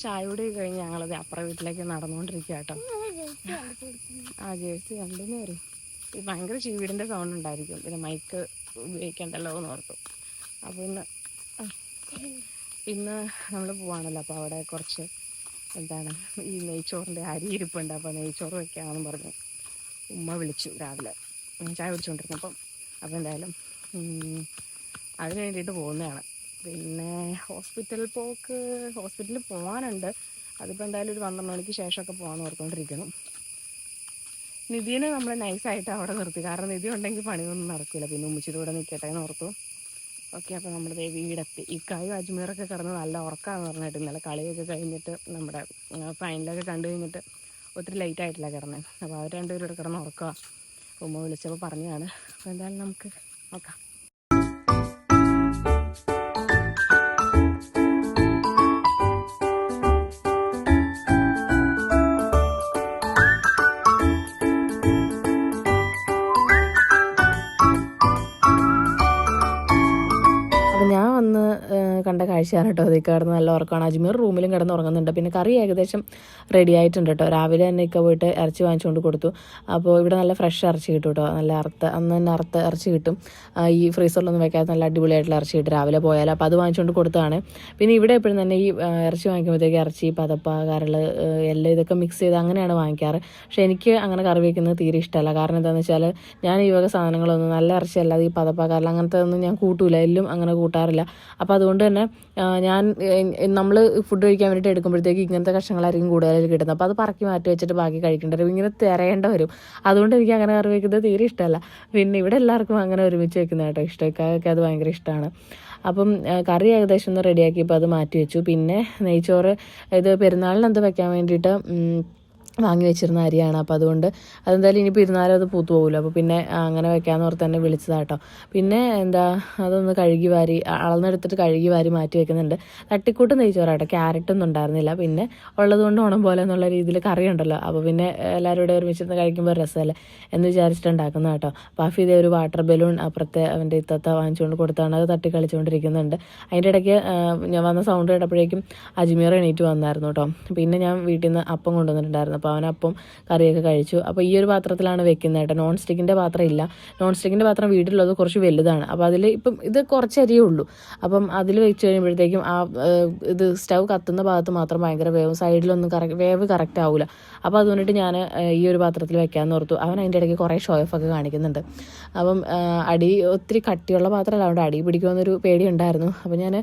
ചായ കൂടി കഴിഞ്ഞ് ഞങ്ങളത് അപ്പുറം വീട്ടിലേക്ക് നടന്നുകൊണ്ടിരിക്കുക കേട്ടോ. ജേഴ്സി കണ്ടെന്ന് വരും. ഭയങ്കര ചീവീടിൻ്റെ സൗണ്ട് ഉണ്ടായിരിക്കും. പിന്നെ മൈക്ക് ഉപയോഗിക്കണ്ടല്ലോ എന്ന് ഓർത്തു. അപ്പോൾ ഇന്ന് നമ്മൾ പോവാണല്ലോ. അപ്പോൾ അവിടെ കുറച്ച് ഈ നെയ്ച്ചോറിൻ്റെ അരി ഇരിപ്പുണ്ട്. അപ്പോൾ നെയ്ച്ചോറ് വെക്കാമെന്ന് പറഞ്ഞു ഉമ്മ വിളിച്ചു രാവിലെ ചായ കുടിച്ചുകൊണ്ടിരുന്നപ്പം. അപ്പോൾ എന്തായാലും അതിന് വേണ്ടിയിട്ട് പോകുന്നതാണ്. പിന്നെ ഹോസ്പിറ്റലിൽ പോകാനുണ്ട്. അതിപ്പോൾ എന്തായാലും ഒരു 12 മണിക്ക് ശേഷമൊക്കെ പോകാമെന്ന് ഓർത്തുകൊണ്ടിരിക്കണം. നിധിനെ നമ്മൾ നൈസായിട്ട് അവിടെ നിർത്തി. കാരണം നിധി ഉണ്ടെങ്കിൽ പണിയൊന്നും നടക്കില്ല. പിന്നെ ഉമ്മിച്ചിട്ട് കൂടെ നിൽക്കട്ടെ എന്ന് ഓർത്തു. ഓക്കെ, അപ്പോൾ നമ്മൾ വീടെത്തി. ഇക്കായും അജ്മീറൊക്കെ കിടന്ന് നല്ല ഉറക്കമാണെന്ന് പറഞ്ഞിട്ട് ഇന്നലെ കളിയൊക്കെ കഴിഞ്ഞിട്ട് നമ്മുടെ ഫൈനലൊക്കെ കണ്ടു കഴിഞ്ഞിട്ട് ഒത്തിരി ലേറ്റ് ആയിട്ടില്ല കിടന്നത്. അപ്പോൾ അവർ രണ്ടുപേരും ഇവിടെ കിടന്ന് ഉറക്കുക. ഉമ്മ വിളിച്ചപ്പോൾ പറഞ്ഞതാണ്. അപ്പോൾ എന്തായാലും നമുക്ക് നോക്കാം. ഞാൻ വന്ന് കണ്ട കാഴ്ചയാണ് കേട്ടോ. അതിൽ കിടന്ന് നല്ല ഉറക്കമാണ്. അജ്മീർ റൂമിലും കിടന്ന് ഉറങ്ങുന്നുണ്ട്. പിന്നെ കറി ഏകദേശം റെഡി ആയിട്ടുണ്ട് കേട്ടോ. രാവിലെ തന്നെ പോയിട്ട് ഇറച്ചി വാങ്ങിച്ചുകൊണ്ട് കൊടുത്തു. അപ്പോൾ ഇവിടെ നല്ല ഫ്രഷ് ഇറച്ചി കിട്ടും കേട്ടോ. നല്ല അന്ന് തന്നെ അറുത്ത ഇറച്ചി കിട്ടും. ഈ ഫ്രീസറിലൊന്നും വെക്കാത്ത നല്ല അടിപൊളിയായിട്ടുള്ള ഇറച്ചി കിട്ടും രാവിലെ പോയാൽ. അപ്പോൾ അത് വാങ്ങിച്ചുകൊണ്ട് കൊടുത്തതാണ്. പിന്നെ ഇവിടെ എപ്പോഴും തന്നെ ഈ ഇറച്ചി വാങ്ങിക്കുമ്പോഴത്തേക്ക് ഇറച്ചി, പതപ്പ, കരൾ, എല്ലാം ഇതൊക്കെ മിക്സ് ചെയ്ത് അങ്ങനെയാണ് വാങ്ങിക്കാറ്. പക്ഷേ എനിക്ക് അങ്ങനെ കറി വയ്ക്കുന്നത് തീരെ ഇഷ്ടമല്ല. കാരണം എന്താണെന്ന് വെച്ചാൽ ഞാൻ ഈ വക സാധനങ്ങളൊന്നും, നല്ല ഇറച്ചി അല്ലാതെ ഈ പതപ്പ, കരൾ അങ്ങനത്തെ ഒന്നും ഞാൻ കൂട്ടൂല. എല്ലാം അങ്ങനെ കൂട്ടാറില്ല. അപ്പോൾ അതുകൊണ്ട് തന്നെ നമ്മൾ ഫുഡ് കഴിക്കാൻ വേണ്ടിയിട്ട് എടുക്കുമ്പോഴത്തേക്ക് ഇങ്ങനത്തെ കഷ്ണങ്ങളായിരിക്കും കൂടുതലായിട്ട് കിട്ടുന്നത്. അപ്പോൾ അത് പറക്കി മാറ്റി വെച്ചിട്ട് ബാക്കി കഴിക്കേണ്ടി വരും. ഇങ്ങനെ തിരയേണ്ട വരും. അതുകൊണ്ട് എനിക്ക് അങ്ങനെ കറി വയ്ക്കുന്നത് തീരെ ഇഷ്ടമല്ല. പിന്നെ ഇവിടെ എല്ലാവർക്കും അങ്ങനെ ഒരുമിച്ച് വെക്കുന്നത് കേട്ടോ ഇഷ്ടം. ഇക്കായൊക്കെ അത് ഭയങ്കര ഇഷ്ടമാണ്. അപ്പം കറി ഏകദേശം ഒന്ന് റെഡിയാക്കിയപ്പോൾ അത് മാറ്റി വെച്ചു. പിന്നെ നെയ്ച്ചോറ് ഇത് പെരുന്നാളിന് എന്ത് വെക്കാൻ വേണ്ടിയിട്ട് വാങ്ങി വെച്ചിരുന്ന അരിയാണ്. അപ്പോൾ അതുകൊണ്ട് അതെന്തായാലും ഇനിയിപ്പോൾ ഇരുന്നാലും അത് പൂത്തു പോകുമല്ലോ. അപ്പോൾ പിന്നെ അങ്ങനെ വെക്കാമെന്ന് ഓർത്ത് തന്നെ വിളിച്ചതാട്ടോ. പിന്നെ അതൊന്ന് കഴുകി വാരി അളന്നെടുത്തിട്ട് കഴുകി വാരി മാറ്റി വെക്കുന്നുണ്ട്. തട്ടിക്കൂട്ട് നെയ്ച്ചോറാട്ടോ, ക്യാരറ്റൊന്നും ഉണ്ടായിരുന്നില്ല. പിന്നെ ഉള്ളതുകൊണ്ട് ഓണം പോലെ എന്നുള്ള രീതിയിൽ കറി ഉണ്ടല്ലോ, അപ്പോൾ പിന്നെ എല്ലാവരും കൂടെ ഒരുമിച്ചിരുന്ന് കഴിക്കുമ്പോൾ രസമല്ലേ എന്ന് വിചാരിച്ചിട്ടുണ്ടാക്കുന്ന കേട്ടോ. പാഫി ഇതേ ഒരു വാട്ടർ ബലൂൺ അപ്പുറത്തെ അവൻ്റെ ഇത്തത്ത വാങ്ങിച്ചുകൊണ്ട് കൊടുത്താണ്, അത് തട്ടി കളിച്ചുകൊണ്ടിരിക്കുന്നുണ്ട്. അതിൻ്റെ ഇടയ്ക്ക് ഞാൻ വന്ന സൗണ്ട് കേട്ടപ്പോഴേക്കും അജ്മീർ എണീറ്റ് വന്നായിരുന്നു കേട്ടോ. പിന്നെ ഞാൻ വീട്ടിൽ നിന്ന് അപ്പം കൊണ്ടുവന്നിട്ടുണ്ടായിരുന്നു. അപ്പോൾ അവനപ്പം കറിയൊക്കെ കഴിച്ചു. അപ്പോൾ ഈ ഒരു പാത്രത്തിലാണ് വെക്കുന്നത് കേട്ടോ. നോൺ സ്റ്റിക്കിൻ്റെ പാത്രം ഇല്ല. നോൺ സ്റ്റിക്കിൻ്റെ പാത്രം വീട്ടിലുള്ളത് കുറച്ച് വലുതാണ്. അപ്പോൾ അതിൽ ഇപ്പം ഇത് കുറച്ച് അരിയേ ഉള്ളൂ. അപ്പം അതിൽ വെച്ച് കഴിയുമ്പോഴത്തേക്കും ഇത് സ്റ്റൗ കത്തുന്ന ഭാഗത്ത് മാത്രം ഭയങ്കര വേവും, സൈഡിലൊന്നും വേവ് കറക്റ്റ് ആവില്ല. അപ്പോൾ അതുകൊണ്ടിട്ട് ഞാൻ ഈ ഒരു പാത്രത്തിൽ വെക്കാമെന്ന് ഓർത്തു. അവൻ അതിൻ്റെ ഇടയ്ക്ക് കുറേ ഷോ ഓഫ് ഒക്കെ കാണിക്കുന്നുണ്ട്. അപ്പം അടി ഒത്തിരി കട്ടിയുള്ള പാത്രമല്ല, അതുകൊണ്ട് അടി പിടിക്കുമെന്നൊരു പേടി ഉണ്ടായിരുന്നു. അപ്പോൾ ഞാൻ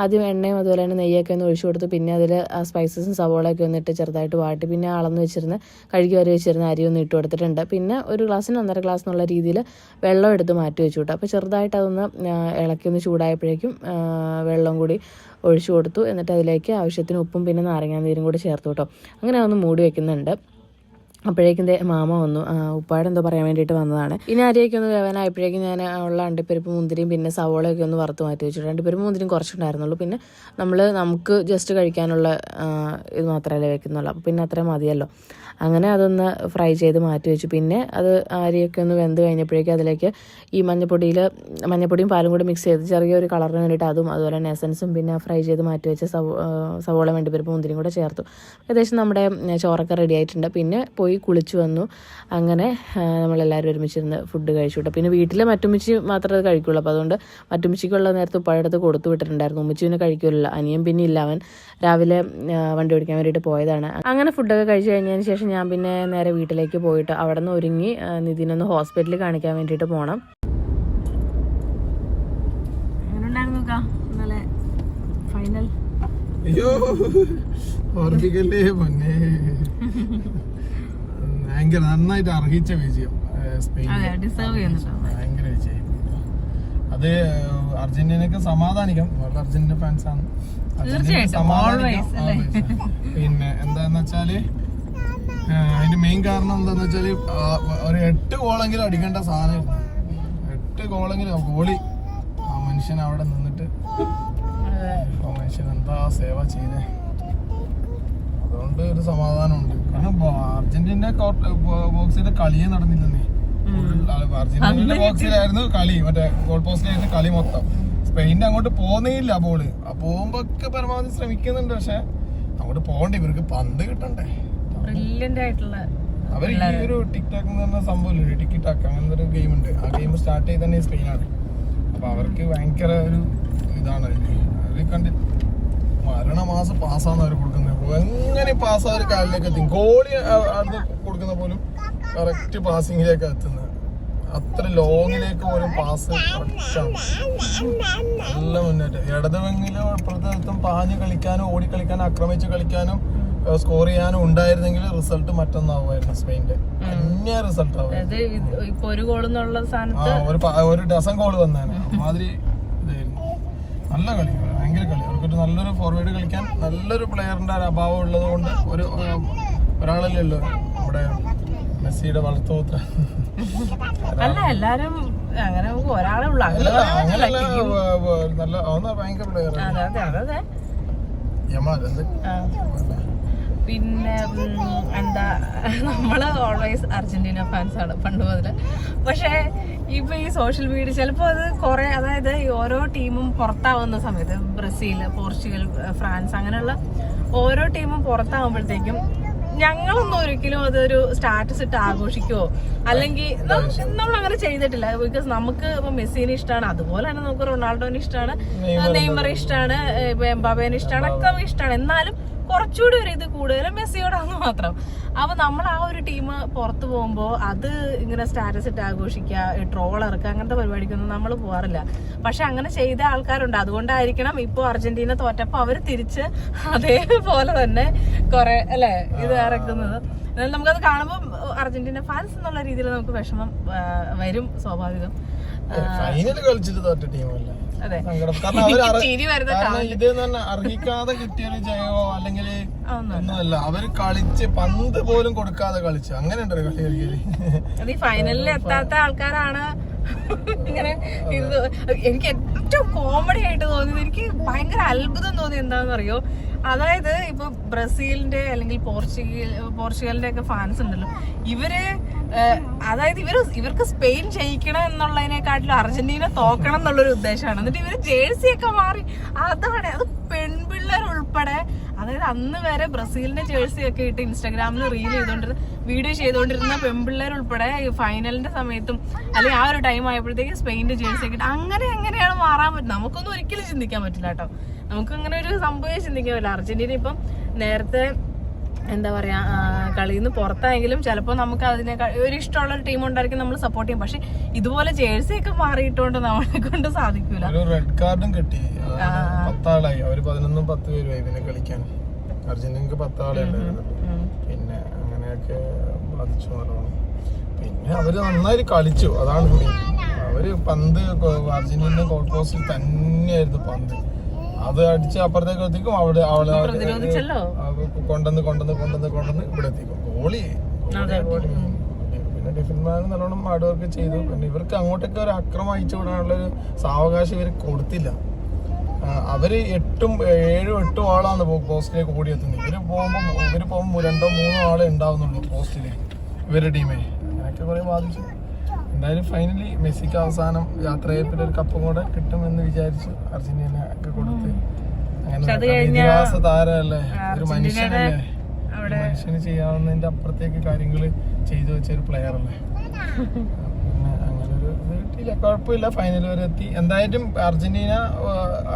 ആദ്യം എണ്ണയും അതുപോലെ തന്നെ നെയ്യൊക്കെ ഒന്ന് ഒഴിച്ചു കൊടുത്തു. പിന്നെ അതിൽ സ്പൈസസും സവോളയൊക്കെ ഒന്നിട്ട് ചെറുതായിട്ട് വാട്ടി പിന്നെ അളന്ന് വെച്ചിരുന്ന് കഴുകി വരെ വെച്ചിരുന്ന അരി ഒന്ന് ഇട്ട് കൊടുത്തിട്ടുണ്ട്. പിന്നെ ഒരു ഗ്ലാസ്സിന് 1.5 ഗ്ലാസ് എന്നുള്ള രീതിയിൽ വെള്ളം എടുത്ത് മാറ്റി വെച്ചു കേട്ടോ. അപ്പോൾ ചെറുതായിട്ട് അതൊന്ന് ഇളക്കി ഒന്ന് ചൂടായപ്പോഴേക്കും വെള്ളം കൂടി ഒഴിച്ചു കൊടുത്തു. എന്നിട്ട് അതിലേക്ക് ആവശ്യത്തിന് ഉപ്പും പിന്നെ നാരങ്ങാനീരും കൂടി ചേർത്തു കേട്ടോ. അങ്ങനെ ഒന്ന് മൂടി വെക്കുന്നുണ്ട്. അപ്പോഴേക്കും മാമ വന്നു, ഉപ്പാടെന്തോ പറയാൻ വേണ്ടിയിട്ട് വന്നതാണ്. ഇനി അരിയൊക്കെ ഒന്ന് വേവാനായപ്പോഴേക്കും ഞാൻ ഉള്ള അണ്ടിപ്പരിപ്പ് മുന്തിരിയും പിന്നെ സവോളയൊക്കെ ഒന്ന് വറുത്ത് മാറ്റി വെച്ചിട്ട്, അണ്ടിപ്പരിപ്പ് മുന്തിരിയും കുറച്ചുണ്ടായിരുന്നുള്ളൂ. പിന്നെ നമുക്ക് ജസ്റ്റ് കഴിക്കാനുള്ള ഇത് മാത്രമല്ലേ വെക്കുന്നുള്ളൂ, അപ്പോൾ പിന്നെ അത്രയും മതിയല്ലോ. അങ്ങനെ അതൊന്ന് ഫ്രൈ ചെയ്ത് മാറ്റി വെച്ചു. പിന്നെ അത് അരിയൊക്കെ ഒന്ന് വെന്ത് കഴിഞ്ഞപ്പോഴേക്കും അതിലേക്ക് ഈ മഞ്ഞപ്പൊടിയും പാലും കൂടി മിക്സ് ചെയ്ത് ചെറിയൊരു കളറിന് വേണ്ടിയിട്ട് അതും അതുപോലെ തന്നെ എസൻസും പിന്നെ ഫ്രൈ ചെയ്ത് മാറ്റി വെച്ച സവോള അണ്ടിപ്പരിപ്പ് മുന്തിരിയും കൂടെ ചേർത്തു. ഏകദേശം നമ്മുടെ ചോറൊക്കെ റെഡി ആയിട്ടുണ്ട്. പിന്നെ പോയി കുളിച്ചു വന്നു. അങ്ങനെ നമ്മളെല്ലാവരും ഒരുമിച്ചിരുന്ന് ഫുഡ് കഴിച്ചു കേട്ടോ. പിന്നെ വീട്ടിൽ മറ്റുമ്മിച്ചി മാത്രമേ അത് കഴിക്കുള്ളൂ. അപ്പോൾ അതുകൊണ്ട് മറ്റുമ്മിച്ചിക്കുള്ള നേരത്തെ ഉപ്പാടെടുത്ത് കൊടുത്തു വിട്ടിട്ടുണ്ടായിരുന്നു. ഉമ്മിച്ചി പിന്നെ കഴിക്കില്ല, അനിയൻ പിന്നെ ഇല്ല, അവൻ രാവിലെ വണ്ടി ഓടിക്കാൻ വേണ്ടിയിട്ട് പോയതാണ്. അങ്ങനെ ഫുഡൊക്കെ കഴിച്ചു കഴിഞ്ഞതിന് ശേഷം ഞാൻ പിന്നെ നേരെ വീട്ടിലേക്ക് പോയിട്ട് അവിടെ നിന്ന് ഒരുങ്ങി നിതിനൊന്ന് ഹോസ്പിറ്റലിൽ കാണിക്കാൻ വേണ്ടിയിട്ട് പോകണം. ഫൈനൽ ഭയങ്കര നന്നായിട്ട് അർഹിച്ച വിജയം. ഭയങ്കര വിജയം. അത് അർജന്റീനക്ക് സമാധാനിക്കാം, അർജന്റീന ഫാൻസാണ്. പിന്നെ എന്താന്ന് വെച്ചാല് അതിന്റെ മെയിൻ കാരണം എന്താന്ന് വെച്ചാല് ഒരു 8 ഗോളെങ്കിലും അടിക്കേണ്ട സാധനം. 8 ഗോളെങ്കിലും ഗോളി ആ മനുഷ്യൻ അവിടെ നിന്നിട്ട് ആ മനുഷ്യൻ എന്താ സേവ ചെയ്തേ. അതുകൊണ്ട് ഒരു സമാധാനമുണ്ട്. കാരണം അർജന്റീന ബോക്സിന്റെ കളിയെ നടന്നില്ലെന്നേ. അർജന്റീനയുടെ ബോക്സിലായിരുന്നു കളി, മറ്റേ ഗോൾ പോസ്റ്റിലായിരുന്നു കളി മൊത്തം. സ്പെയിനിന്റെ അങ്ങോട്ട് പോകുന്നേയില്ല ബോള്. ആ പോകുമ്പോ ഒക്കെ പരമാവധി ശ്രമിക്കുന്നുണ്ട്, പക്ഷെ അങ്ങോട്ട് പോകണ്ടേ, ഇവർക്ക് പന്ത് കിട്ടണ്ടേ. അവർ ഈ ഒരു ടിക്ടാക്ക് എന്ന് പറഞ്ഞ സംഭവമില്ല, ടിക്കിടാക്ക് അങ്ങനത്തെ ഒരു ഗെയിം ഉണ്ട്. ആ ഗെയിം സ്റ്റാർട്ട് ചെയ്ത് തന്നെ സ്പെയിനാണ്. അപ്പൊ അവർക്ക് ഭയങ്കര ഒരു ഇതാണ് അതിൽ കണ്ടി മരണമാസം പാസ്സാന്ന് അവർ കൊടുക്കുന്നത്. എങ്ങനെ പാസ് അവർ കാലിലേക്ക് എത്തി, ഗോളി അത് കൊടുക്കുന്ന പോലും കറക്റ്റ് പാസിങ്ങിലേക്ക് എത്തുന്നത്. അത്ര ലോങ്ങിലേക്ക് പോലും പാസ് നല്ല മുന്നേറ്റം. ഇടതുവെങ്ങിലും ഇപ്പുറത്തും പാഞ്ഞ് കളിക്കാനും ഓടിക്കളിക്കാനും ആക്രമിച്ച് കളിക്കാനും സ്കോർ ചെയ്യാനും ഉണ്ടായിരുന്നെങ്കിൽ റിസൾട്ട് മറ്റൊന്നാവുമായിരുന്നു. സ്പെയിന്റെ അന്യ റിസൾട്ട് ആവും. ഒരു ഡസൻ ഗോള് വന്നേനെ. അമാതിരി ഇതായിരുന്നു. നല്ല കളി, ഭയങ്കര കളി. അവർക്കൊരു നല്ലൊരു ഫോർവേഡ് കളിക്കാൻ നല്ലൊരു പ്ലെയറിന്റെ അഭാവം ഉള്ളത് കൊണ്ട് ഒരാളല്ലല്ലോ നമ്മുടെ മെസ്സിയുടെ വളർത്തുപുത്ര. എല്ലാരും അങ്ങനെ ഒരാളെ ഉള്ളു, നല്ല ഭയങ്കര പ്ലെയർ. പിന്നെ നമ്മള് ഓൾവേസ് അർജന്റീന ഫാൻസ് ആണ് പണ്ട് മുതല്. പക്ഷെ ഇപ്പൊ ഈ സോഷ്യൽ മീഡിയ ചിലപ്പോ അത് കുറെ, അതായത് ഈ ഓരോ ടീമും പുറത്താവുന്ന സമയത്ത് ബ്രസീൽ, പോർച്ചുഗൽ, ഫ്രാൻസ് അങ്ങനെയുള്ള ഓരോ ടീമും പുറത്താവുമ്പോഴത്തേക്കും ഞങ്ങളൊന്നും ഒരിക്കലും അതൊരു സ്റ്റാറ്റസ് ഇട്ട് ആഘോഷിക്കുവോ അല്ലെങ്കിൽ നമ്മൾ അങ്ങനെ ചെയ്തിട്ടില്ല. ബിക്കോസ് നമുക്ക് ഇപ്പൊ മെസ്സിനെ ഇഷ്ടമാണ്, അതുപോലെ തന്നെ നമുക്ക് റൊണാൾഡോനെ ഇഷ്ടമാണ്, നെയ്മറെ ഇഷ്ടമാണ്, എംബാപ്പേനെ ഇഷ്ടമാണ്, ഒക്കെ ഇഷ്ടമാണ്. എന്നാലും കുറച്ചുകൂടി ഒരു ഇത് കൂടുതലും മെസ്സിയോടാന്ന് മാത്രം. അപ്പൊ നമ്മൾ ആ ഒരു ടീം പുറത്തു പോകുമ്പോ അത് ഇങ്ങനെ സ്റ്റാറ്റസ് ഇട്ട് ആഘോഷിക്കുക, ട്രോൾ ഇറക്കുക, അങ്ങനത്തെ പരിപാടിക്കൊന്നും നമ്മൾ പോകാറില്ല. പക്ഷെ അങ്ങനെ ചെയ്ത ആൾക്കാരുണ്ട്. അതുകൊണ്ടായിരിക്കണം ഇപ്പൊ അർജന്റീന തോറ്റപ്പോ അവര് തിരിച്ച് അതേപോലെ തന്നെ കുറെ ഇത് ഇറക്കുന്നത്. എന്നാലും നമുക്കത് കാണുമ്പോൾ അർജന്റീന ഫാൻസ് എന്നുള്ള രീതിയിൽ നമുക്ക് വിഷമം വരും, സ്വാഭാവികം. ഫൈനൽ കളിച്ചിട്ട് തോറ്റ ടീമല്ല. അതെ, ഇത് തന്നെ അർഹിക്കാതെ കിട്ടിയൊരു ജയമോ അല്ലെങ്കിൽ ഒന്നുമല്ല. അവര് കളിച്ച് പന്ത് പോലും കൊടുക്കാതെ കളിച്ചു. അങ്ങനെ ഉണ്ടോ കളി കളിക്കല്? അത് ഈ ഫൈനലിൽ എത്താത്ത ആൾക്കാരാണ് ഇങ്ങനെ. ഇത് എനിക്ക് ഏറ്റവും കോമഡി ആയിട്ട് തോന്നിയത്, എനിക്ക് ഭയങ്കര അത്ഭുതം തോന്നി എന്താണെന്ന് അറിയോ? അതായത് ഇപ്പൊ ബ്രസീലിന്റെ അല്ലെങ്കിൽ പോർച്ചുഗലിന്റെ ഒക്കെ ഫാൻസ് ഉണ്ടല്ലോ, ഇവര് അതായത് ഇവർക്ക് സ്പെയിൻ ജയിക്കണം എന്നുള്ളതിനെക്കാട്ടിലും അർജന്റീന തോക്കണം എന്നുള്ളൊരു ഉദ്ദേശമാണ്. എന്നിട്ട് ഇവര് ജേഴ്സി ഒക്കെ മാറി. അതാണ് അത് പെൺപിള്ളേർ ഉൾപ്പെടെ. അതായത് അന്ന് വരെ ബ്രസീലിന്റെ ജേഴ്സി ഒക്കെ ഇട്ട് ഇൻസ്റ്റാഗ്രാമിൽ റീൽ വീഡിയോ ചെയ്തുകൊണ്ടിരുന്ന പെൺപിള്ളേർ ഉൾപ്പെടെ ഫൈനലിന്റെ സമയത്തും അല്ലെങ്കിൽ ആ ഒരു ടൈം ആയപ്പോഴത്തേക്ക് സ്പെയിനിന്റെ ജേഴ്സി ഒക്കെ ഇട്ട് എങ്ങനെയാണ് മാറാൻ പറ്റും? നമുക്കൊന്നും ഒരിക്കലും ചിന്തിക്കാൻ പറ്റില്ല കേട്ടോ. നമുക്ക് അങ്ങനെ ഒരു സംഭവം ചിന്തിക്കാൻ പറ്റില്ല. അർജന്റീന ഇപ്പം നേരത്തെ എന്താ പറയാ കളിയിൽ നിന്ന് പുറത്തായെങ്കിലും ചിലപ്പോൾ നമുക്ക് അതിനേക്കാൾ ഒരു ഇഷ്ടമുള്ള ഒരു ടീം ഉണ്ടായിരിക്കും നമ്മൾ സപ്പോർട്ട് ചെയ്യും. പക്ഷെ ഇതുപോലെ ജേഴ്സി ഒക്കെ മാറിയിട്ടുണ്ട് നമ്മളെ കൊണ്ട് സാധിക്കൂല. റെഡ് കാർഡും കിട്ടി. 10 ആളായി. അവര് 11-10 പേരുമായി പിന്നെ കളിക്കാൻ. അർജന്റീനക്ക് 10 ആളെ ഉണ്ടായിരുന്നു. പിന്നെ അങ്ങനെയൊക്കെ ബാധിച്ചു നല്ലോണം. പിന്നെ അവര് നന്നായി കളിച്ചു. അതാണ് അവര് പന്ത് അർജന്റീന ഗോൾ പോസ്റ്റിൽ തന്നെയായിരുന്നു പന്ത്. അത് അടിച്ച് അപ്പുറത്തേക്ക് എത്തിക്കും. അവിടെ കൊണ്ടുവന്ന് ഇവിടെ എത്തിക്കും. ഗോളി പിന്നെ ഡിഫൻമാർ നല്ലോണം ഹാർഡ് വർക്ക് ചെയ്തു. പിന്നെ ഇവർക്ക് അങ്ങോട്ടൊക്കെ ഒരു അക്രമം അയച്ചു വിടാനുള്ള ഒരു സാവകാശം ഇവർ കൊടുത്തില്ല. അവര് 7-8 ആളാണ് പോസ്റ്റിലേക്ക് ഓടി എത്തുന്നത്. ഇവര് പോകുമ്പോൾ 2-3 ആളെ ഉണ്ടാവുന്നുള്ളൂ പോസ്റ്റില് ഇവരുടെ ടീമേ. അങ്ങനെയൊക്കെ കുറെ ബാധിച്ചു. എന്തായാലും ഫൈനലി മെസ്സിക്ക് അവസാനം യാത്രയപ്പിൽ ഒരു കപ്പും കൂടെ കിട്ടുമെന്ന് വിചാരിച്ചു. അർജന്റീന ഒക്കെ കൊടുത്ത് അങ്ങനെ ഇതിഹാസ താരമല്ലേ, ഒരു മനുഷ്യനല്ലേ, മനുഷ്യന് ചെയ്യാവുന്നതിന്റെ അപ്പുറത്തേക്ക് കാര്യങ്ങൾ ചെയ്തു വെച്ച ഒരു പ്ലെയർ അല്ലേ. പിന്നെ അങ്ങനെ ഒരു ഇത് കിട്ടിയില്ല, കുഴപ്പമില്ല. ഫൈനൽ വരെ എത്തി. എന്തായാലും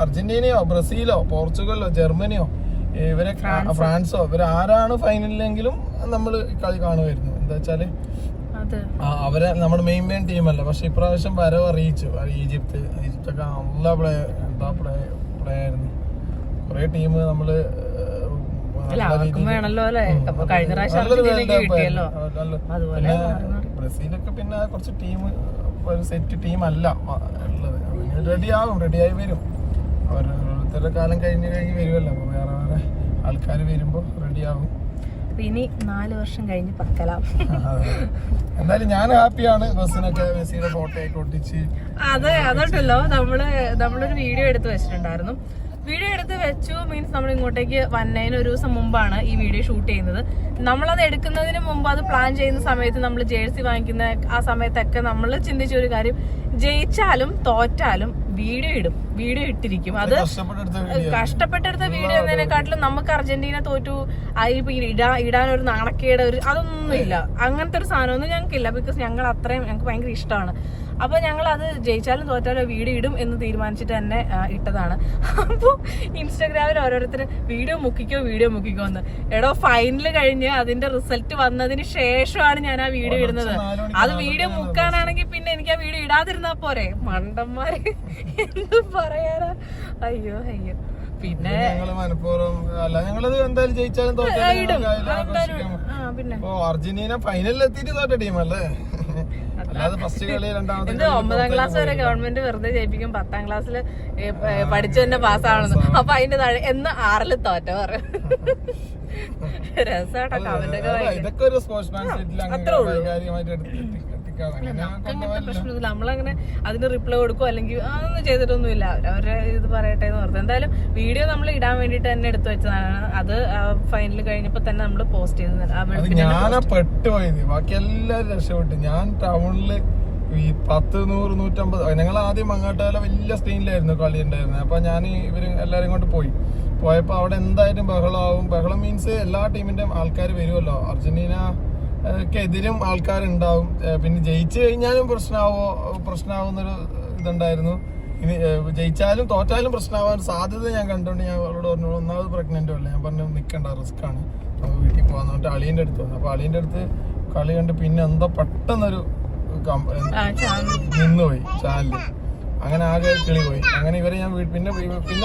അർജന്റീനയോ ബ്രസീലോ പോർച്ചുഗലോ ജർമ്മനിയോ ഇവരെ ഫ്രാൻസോ ഇവരാരാണ് ഫൈനലിലെങ്കിലും നമ്മൾ കളി കാണുമായിരുന്നു. എന്താ വെച്ചാല് അവരെ നമ്മുടെ മെയിൻ ടീമല്ല. പക്ഷെ ഇപ്രാവശ്യം വരവ് അറിയിച്ചു. ഈജിപ്തൊക്കെ നല്ല പ്ലേയായിരുന്നു. കുറെ ടീം നമ്മള് ബ്രസീലൊക്കെ പിന്നെ കുറച്ച് ടീം ഒരു സെറ്റ് ടീം അല്ല ഉള്ളത്. റെഡിയായി വരും. ഓരോരുത്തരുടെ കാലം കഴിഞ്ഞ് വരുമല്ലോ. അപ്പൊ വേറെ ആൾക്കാർ വരുമ്പോ റെഡിയാവും. ഇനി 4 വർഷം കഴിഞ്ഞ് പക്കലാം. എന്തായാലും ഞാൻ ഹാപ്പിയാണ്. ബസ്സിനൊക്കെ മെസ്സിയുടെ ഫോട്ടോ ഒക്കെ ഒട്ടിച്ച്. അതെ, അതുണ്ടല്ലോ നമ്മളൊരു വീഡിയോ എടുത്ത് വെച്ചിട്ടുണ്ടായിരുന്നു. വീഡിയോ എടുത്ത് വെച്ചു മീൻസ് നമ്മൾ ഇങ്ങോട്ടേക്ക് വന്നതിന് ഒരു ദിവസം മുമ്പാണ് ഈ വീഡിയോ ഷൂട്ട് ചെയ്യുന്നത്. നമ്മളത് എടുക്കുന്നതിന് മുമ്പ് അത് പ്ലാൻ ചെയ്യുന്ന സമയത്ത് നമ്മൾ ജേഴ്സി വാങ്ങിക്കുന്ന ആ സമയത്തൊക്കെ നമ്മൾ ചിന്തിച്ച ഒരു കാര്യം, ജയിച്ചാലും തോറ്റാലും വീഡിയോ ഇട്ടിരിക്കും. അത് കഷ്ടപ്പെട്ടെടുത്ത വീഡിയോ എന്നതിനെക്കാട്ടിലും നമുക്ക് അർജന്റീന തോറ്റു ഇടാനൊരു നാണക്കേട് അതൊന്നുമില്ല. അങ്ങനത്തെ ഒരു സാധനമൊന്നും ഞങ്ങൾക്കില്ല. ബിക്കോസ് ഞങ്ങൾക്ക് ഭയങ്കര ഇഷ്ടമാണ്. അപ്പൊ ഞങ്ങൾ അത് ജയിച്ചാലും തോറ്റാലും വീഡിയോ ഇടും എന്ന് തീരുമാനിച്ചിട്ട് തന്നെ ഇട്ടതാണ്. അപ്പോൾ ഇൻസ്റ്റാഗ്രാമിൽ ഓരോരുത്തർ വീഡിയോ മുക്കിക്കോ എന്ന്. എടോ ഫൈനൽ കഴിഞ്ഞ് അതിന്റെ റിസൾട്ട് വന്നതിന് ശേഷമാണ് ഞാൻ ആ വീഡിയോ ഇടുന്നത്. അത് വീഡിയോ മുക്കാനാണെങ്കിൽ പിന്നെ എനിക്ക് ആ വീഡിയോ ഇടാതിരുന്നാ പോരെ. മണ്ടന്മാര് എന്ത് പറയാനാ. അയ്യോ പിന്നെ അർജന്റീന ഫൈനലിൽ എത്തിയിട്ട് തോറ്റ ടീമല്ലേ. അല്ലാതെ ഫസ്റ്റ് കളി 9ാം ക്ലാസ് വരെ ഗവൺമെന്റ് വെറുതെ ജയിപ്പിക്കും. 10ാം ക്ലാസ്സിൽ പഠിച്ചു തന്നെ പാസ്സാവണമെന്ന്. അപ്പൊ അതിന്റെ താഴെ 6ൽ തോറ്റ പറയും. രസാട്ടോ കമന്റ് ഇതൊക്കെ ഒരു സ്പോർട്സ്മാൻ അത്രേ ഉള്ളൂ. അങ്ങനത്തെ പ്രശ്നമൊന്നുമില്ല. നമ്മളങ്ങനെ അതിന് റിപ്ലൈ കൊടുക്കും അല്ലെങ്കിൽ അതൊന്നും ചെയ്തിട്ടൊന്നുമില്ല. അവരുടെ ഇത് പറയട്ടെ എന്ന് പറഞ്ഞു. എന്തായാലും വീഡിയോ നമ്മൾ ഇടാൻ വേണ്ടിട്ട് തന്നെ എടുത്തു വെച്ചതാണ്. അത് ഫൈനൽ കഴിഞ്ഞപ്പോ തന്നെ നമ്മൾ പോസ്റ്റ് ചെയ്തത്. ഞാനാ പെട്ടുപോയത്. ബാക്കി എല്ലാരും രക്ഷപ്പെട്ടു. ഞാൻ ടൗണില് ഈ 10, 100, 150 ഞങ്ങൾ ആദ്യം മങ്ങാട്ടുകാല വലിയ സ്ക്രീനിലായിരുന്നു കളി ഉണ്ടായിരുന്നത്. അപ്പൊ ഞാൻ ഇവര് എല്ലാരും കൊണ്ട് പോയപ്പോ അവിടെ എന്തായാലും ബഹളം മീൻസ് എല്ലാ ടീമിന്റെയും ആൾക്കാർ വരുമല്ലോ. അർജന്റീന എതിരും ആൾക്കാരുണ്ടാവും. പിന്നെ ജയിച്ചു കഴിഞ്ഞാലും പ്രശ്നമാവുന്നൊരു ഇതുണ്ടായിരുന്നു. ഇനി ജയിച്ചാലും തോറ്റാലും പ്രശ്നമാവാൻ സാധ്യത ഞാൻ കണ്ടുകൊണ്ട് ഞാൻ അവരോട് പറഞ്ഞു, ഒന്നാമത് പ്രഗ്നന്റും അല്ലേ. ഞാൻ പറഞ്ഞു നിൽക്കണ്ട, റിസ്ക് ആണ്, വീട്ടിൽ പോകാൻ പറഞ്ഞിട്ട് അളിയന്റെ അടുത്ത് വന്നു. അപ്പൊ അളിയന്റെ അടുത്ത് കളി കണ്ട് പിന്നെ എന്തോ പെട്ടെന്നൊരു നിന്നുപോയി ചാനല്. അങ്ങനെ ആകെ കിളി പോയി. അങ്ങനെ ഇവരെ ഞാൻ പിന്നെ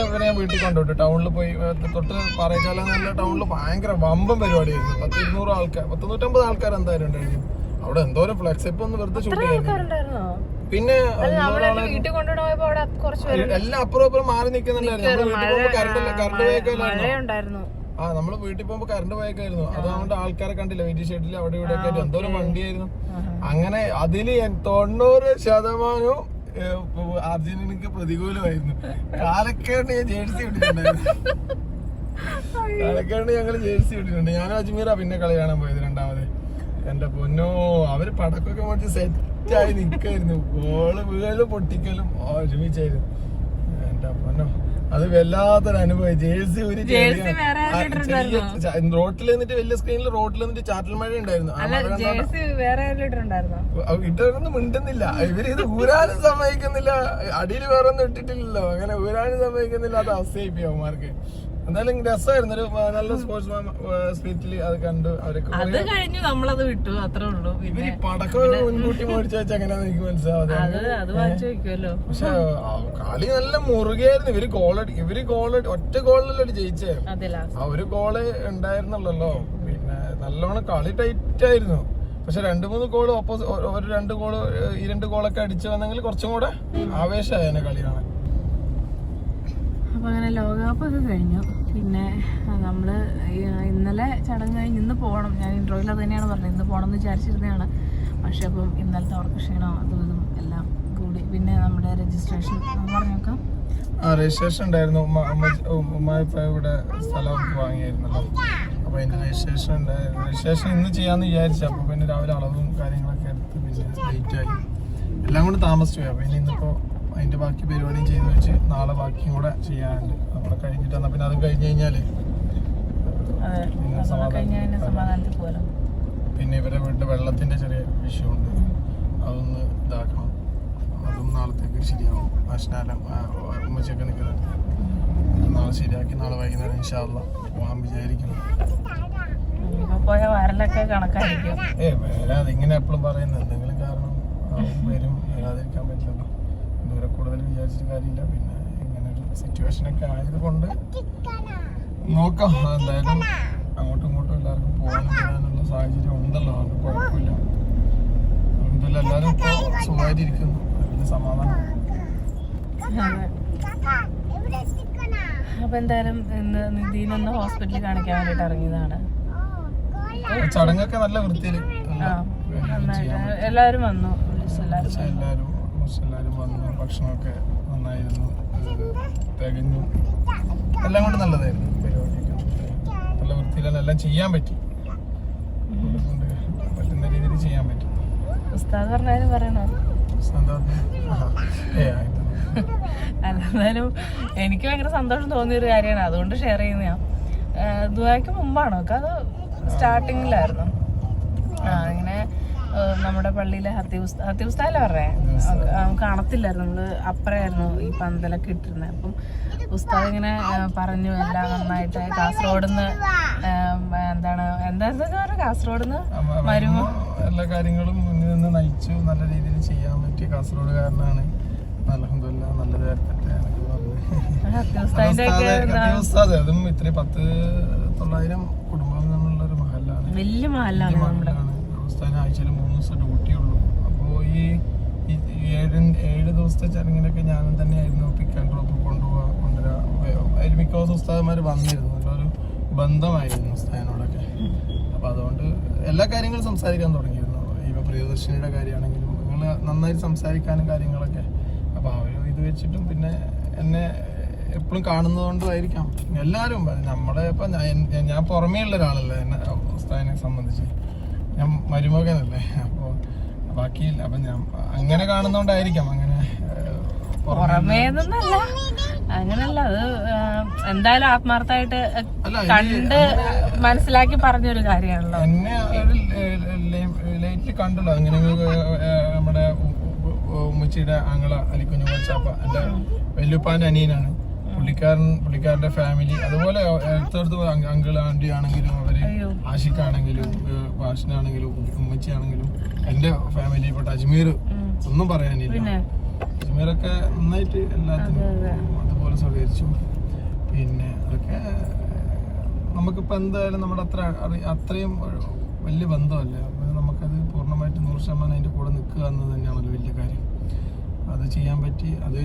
ഇവരെ ഞാൻ വീട്ടിൽ കൊണ്ടുവിട്ടു. ടൗണിൽ പോയി തൊട്ട് പാറേക്കാല എന്നുള്ള ടൗണിൽ ഭയങ്കര വമ്പൻ പരിപാടിയായിരുന്നു. 100-200 ആൾക്കാർ, 150 ആൾക്കാർ എന്തായാലും ഉണ്ടായിരുന്നു അവിടെ. എന്തോരം ഫ്ലെക്സ് ഇപ്പൊ ഒന്ന് വെറുതെ ഷൂട്ട് ചെയ്യായിരുന്നു. പിന്നെ എല്ലാം അപ്പുറം മാറി നിൽക്കുന്നുണ്ടായിരുന്നു. കറണ്ട് പോയേക്കായിരുന്നു. നമ്മള് വീട്ടിൽ പോകുമ്പോ കറണ്ട് പോയേക്കായിരുന്നു. അതുകൊണ്ട് ആൾക്കാരെ കണ്ടില്ല വെയിറ്റ് ഷെഡിൽ അവിടെ ഇവിടെ ഒക്കെ എന്തോരം വണ്ടിയായിരുന്നു. അങ്ങനെ അതില് 90% അർജന്റീനക്ക് പ്രതികൂലമായിരുന്നു. കാലക്കേട് ഞാൻ ജേഴ്സി ഇട്ടിട്ടുണ്ടായിരുന്നു. കാലക്കേട് ഞങ്ങള് ജേഴ്സി ഇട്ടിട്ടുണ്ട്. ഞാനും അജ്മീറാ പിന്നെ കളി കാണാൻ പോയത് രണ്ടാമത്. എന്റെ പൊന്നോ, അവര് പടക്കൊക്കെ മേടിച്ച് സെറ്റായി നിക്കായിരുന്നു. ഗോള് വീഴലും പൊട്ടിക്കലും ഒരുമിച്ചായിരുന്നു. എന്റെ പൊന്നോ, അത് വല്ലാത്തൊരു അനുഭവം. ജേഴ്സി ഒരു റോട്ടിൽ നിന്നിട്ട് വലിയ സ്ക്രീനിൽ റോട്ടിൽ നിന്നിട്ട് ചാറ്റൽ മഴ ഉണ്ടായിരുന്നു. ഇട്ടൊന്നും മിണ്ടുന്നില്ല. ഇവര് ഇത് ഊരാനും സമ്മതിക്കുന്നില്ല. അടിയിൽ വേറെ ഒന്നും ഇട്ടിട്ടില്ലല്ലോ. അങ്ങനെ ഊരാനും സമ്മതിക്കുന്നില്ല. അത് അവസ്ഥയായി അവന്മാർക്ക്. എന്തായാലും രസമായിരുന്നു. ഒരു നല്ല സ്പോർട്സ് സ്പിരിറ്റില് അത് കണ്ടു. അവരൊക്കെ കഴിഞ്ഞു, നമ്മളത് വിട്ടു, അത്രേ ഉള്ളൂ. ഇവര് പടക്കം മുൻകൂട്ടി മേടിച്ചു വെച്ചാൽ എങ്ങനെയാന്ന് എനിക്ക് മനസ്സിലാവാതെ. പക്ഷെ കളി നല്ല മുറുകയായിരുന്നു. ഇവര് ഒറ്റ ഗോളിലല്ലേ ജയിച്ചേ. ഒരു ഗോള് ഉണ്ടായിരുന്നുള്ളല്ലോ. പിന്നെ നല്ലോണം കളി ടൈറ്റ് ആയിരുന്നു. പക്ഷെ 2-3 ഗോള് ഒരു 2 ഗോളൊക്കെ അടിച്ചു വന്നെങ്കിൽ കുറച്ചും കൂടെ ആവേശമായേനെ കളി കാണാൻ. അപ്പോൾ അങ്ങനെ ലോകകപ്പ് ഒക്കെ കഴിഞ്ഞു. പിന്നെ നമ്മൾ ഇന്നലെ ചടങ്ങ് കഴിഞ്ഞ് ഇന്ന് പോകണം. ഞാൻ ഇൻട്രോയിൽ അത് തന്നെയാണ് പറഞ്ഞത്, ഇന്ന് പോകണം എന്ന് വിചാരിച്ചിരുന്നതാണ്. പക്ഷെ അപ്പം ഇന്നലത്തെ ഉറക്ക ക്ഷീണോ അതും ഇതും എല്ലാം കൂടി. പിന്നെ നമ്മുടെ രജിസ്ട്രേഷൻ പറഞ്ഞേക്കാം. രജിസ്ട്രേഷൻ ഉണ്ടായിരുന്നു. ഇവിടെ സ്ഥലം വാങ്ങിയായിരുന്നല്ലോ. അപ്പോൾ അതിൻ്റെ രജിസ്ട്രേഷൻ ഇന്ന് ചെയ്യാമെന്ന് വിചാരിച്ചു. അപ്പോൾ പിന്നെ രാവിലെ അളവും കാര്യങ്ങളൊക്കെ എടുത്ത് പിന്നെ ലേറ്റായി, എല്ലാം കൊണ്ട് താമസിച്ചു പോയി. അപ്പോൾ ഇനി ഇന്നിപ്പോൾ അതിന്റെ ബാക്കി പരിപാടിയും ചെയ്ത് വെച്ച് നാളെ ബാക്കിയും കൂടെ ചെയ്യാനുണ്ട്. നമ്മളെ കഴിഞ്ഞിട്ട് വന്നാൽ പിന്നെ അത് കഴിഞ്ഞ് കഴിഞ്ഞാല് പിന്നെ ഇവരെ വീട്ടിൽ വെള്ളത്തിന്റെ ചെറിയ വിഷയമുണ്ട്. അതൊന്ന് ഇതാക്കണം. അതും നാളത്തേക്ക് ശരിയാവും. നാശനാലം ഉമ്മച്ചൊക്കെ നിൽക്കുന്നുണ്ട്. നാളെ ശരിയാക്കി നാളെ വൈകുന്നേരം ഇൻഷാ അല്ലാഹ് പോകാൻ വിചാരിക്കുന്നു. വരാതെ ഇങ്ങനെ എപ്പോഴും പറയുന്നത് എന്തെങ്കിലും കാരണം വരും, വരാതിരിക്കാൻ പറ്റില്ലല്ലോ. ദൂരെ കൂടുതൽ വിചാരിച്ചിട്ട് കാര്യമില്ല. പിന്നെ ഇങ്ങനെ ഒരു സിറ്റുവേഷനൊക്കെ ആയതുകൊണ്ട് നോക്കാം. എന്തായാലും അങ്ങോട്ടും ഇങ്ങോട്ടും എല്ലാവർക്കും പോകാനും വരാനുള്ള സാഹചര്യം ഉണ്ടല്ലോ. അതുകൊണ്ട് കുഴപ്പമില്ല. അതുകൊണ്ടല്ല എല്ലാവരും ഇപ്പോൾ സുഖമായിട്ടിരിക്കുന്നു. അതിന് സമാധാനം. അപ്പൊ എന്തായാലും ഇന്ന് നിധീനൊന്ന് ഹോസ്പിറ്റലിൽ കാണിക്കാൻ വേണ്ടിട്ട് ഇറങ്ങിയതാണ്. ചടങ്ങൊക്കെ നല്ല വൃത്തിയില് എല്ലാവരും വന്നു. എല്ലാവരും വന്നു. ഭക്ഷണമൊക്കെ നന്നായിരുന്നു, തികഞ്ഞു. എല്ലാം കൊണ്ട് നല്ലതായിരുന്നു. പരിപാടിയൊക്കെ നല്ല വൃത്തിയിലെല്ലാം എല്ലാം ചെയ്യാൻ പറ്റി. പറ്റുന്ന രീതിയിൽ ചെയ്യാൻ പറ്റി. ഉസ്താദ് പറഞ്ഞാലും പറയണോ? എന്തായാലും എനിക്ക് ഭയങ്കര സന്തോഷം തോന്നിയൊരു കാര്യമാണ്, അതുകൊണ്ട് ഷെയർ ചെയ്യുന്ന. ദുആയ്ക്ക് മുമ്പാണോ അത് സ്റ്റാർട്ടിങ്ങിലായിരുന്നു. ഇങ്ങനെ നമ്മുടെ പള്ളിയിലെ ഹത്തീബുസ്താദല്ലേ പറഞ്ഞേ, കാണത്തില്ലായിരുന്നു. നമ്മള് അപ്പറായിരുന്നു ഈ പന്തലൊക്കെ ഇട്ടിരുന്നത്. അപ്പം ഉസ്താദ് ഇങ്ങനെ പറഞ്ഞു എല്ലാം നന്നായിട്ട് കാസർഗോഡ്ന്ന് കാസർഗോഡ്ന്ന് മരുമോ എല്ലാ കാര്യങ്ങളും മുന്നിൽ നിന്ന് നയിച്ചു. നല്ല രീതിയിൽ ചെയ്യാൻ പറ്റിയ കാസർഗോഡുകാരനാണ്. അൽഹംദുലില്ലാഹ് നല്ലത് വരട്ടെ. അതും ഇത്ര 10-900 കുടുംബങ്ങളുള്ള ഒരു മഹല്ലാണ്. വലിയ മഹല്ലാണ്. ആഴ്ചയിൽ 3 ദിവസം ഡ്യൂട്ടിയുള്ളൂ. അപ്പോൾ ഈ 7 ദിവസത്തെ ചടങ്ങിനൊക്കെ ഞാനും തന്നെയായിരുന്നു പിക്ക് ആൻഡ് ഡ്രോപ്പ് കൊണ്ടുവരാ. അതിൽ മിക്ക ഉസ്താദന്മാർ വന്നിരുന്നു. നല്ലൊരു ബന്ധമായിരുന്നു ഉസ്താദിനോടൊക്കെ. അപ്പോൾ അതുകൊണ്ട് എല്ലാ കാര്യങ്ങളും സംസാരിക്കാൻ തുടങ്ങിയിരുന്നു. ഇപ്പോൾ പ്രിയദർശിനിയുടെ കാര്യമാണെങ്കിലും നിങ്ങൾ നന്നായിട്ട് സംസാരിക്കാനും കാര്യങ്ങളൊക്കെ. അപ്പോൾ അവർ ഇത് വെച്ചിട്ടും പിന്നെ എന്നെ എപ്പോഴും കാണുന്നതുകൊണ്ടായിരിക്കാം എല്ലാവരും. നമ്മളെ ഇപ്പം ഞാൻ പുറമേ ഉള്ള ഒരാളല്ലേ എന്നെ ഉസ്താദിനെ സംബന്ധിച്ച്. ഞാൻ മരുമകനല്ലേ. അപ്പോൾ ബാക്കിയില്ല. അപ്പം ഞാൻ അങ്ങനെ കാണുന്നോണ്ടായിരിക്കാം അങ്ങനെ അങ്ങനല്ല. അത് എന്തായാലും ആത്മാർത്ഥമായിട്ട് കണ്ട് മനസ്സിലാക്കി പറഞ്ഞൊരു കാര്യമാണല്ലോ. എന്നെ ലേറ്റ്ലി കണ്ടല്ലോ. അങ്ങനെ നമ്മുടെ ഉമ്മച്ചിയുടെ ആങ്ങള അലിക്കുഞ്ഞു മച്ചാപ്പ എൻ്റെ വല്യുപ്പാൻ്റെ അനിയനാണ്. പുള്ളിക്കാരന്റെ ഫാമിലി, അതുപോലെ അടുത്തടുത്ത് അങ്കിൾ ആന്റി ആണെങ്കിലും അവര് ആഷിഖാണെങ്കിലും ഭാഷനാണെങ്കിലും ഉമ്മച്ചിയാണെങ്കിലും എന്റെ ഫാമിലി പെട്ട അജ്മീർ ഒന്നും പറയാനില്ല. അജ്മീറൊക്കെ നന്നായിട്ട് എല്ലാത്തിനും അതുപോലെ സഹകരിച്ചു. പിന്നെ അതൊക്കെ നമുക്കിപ്പോൾ എന്തായാലും നമ്മുടെ അത്രയും വലിയ ബന്ധമല്ല. അപ്പോൾ നമുക്കത് പൂർണ്ണമായിട്ട് 100% അതിൻ്റെ കൂടെ നിൽക്കുക എന്നത് തന്നെയാണല്ലോ വലിയ കാര്യം. അത് ചെയ്യാൻ പറ്റി, അത്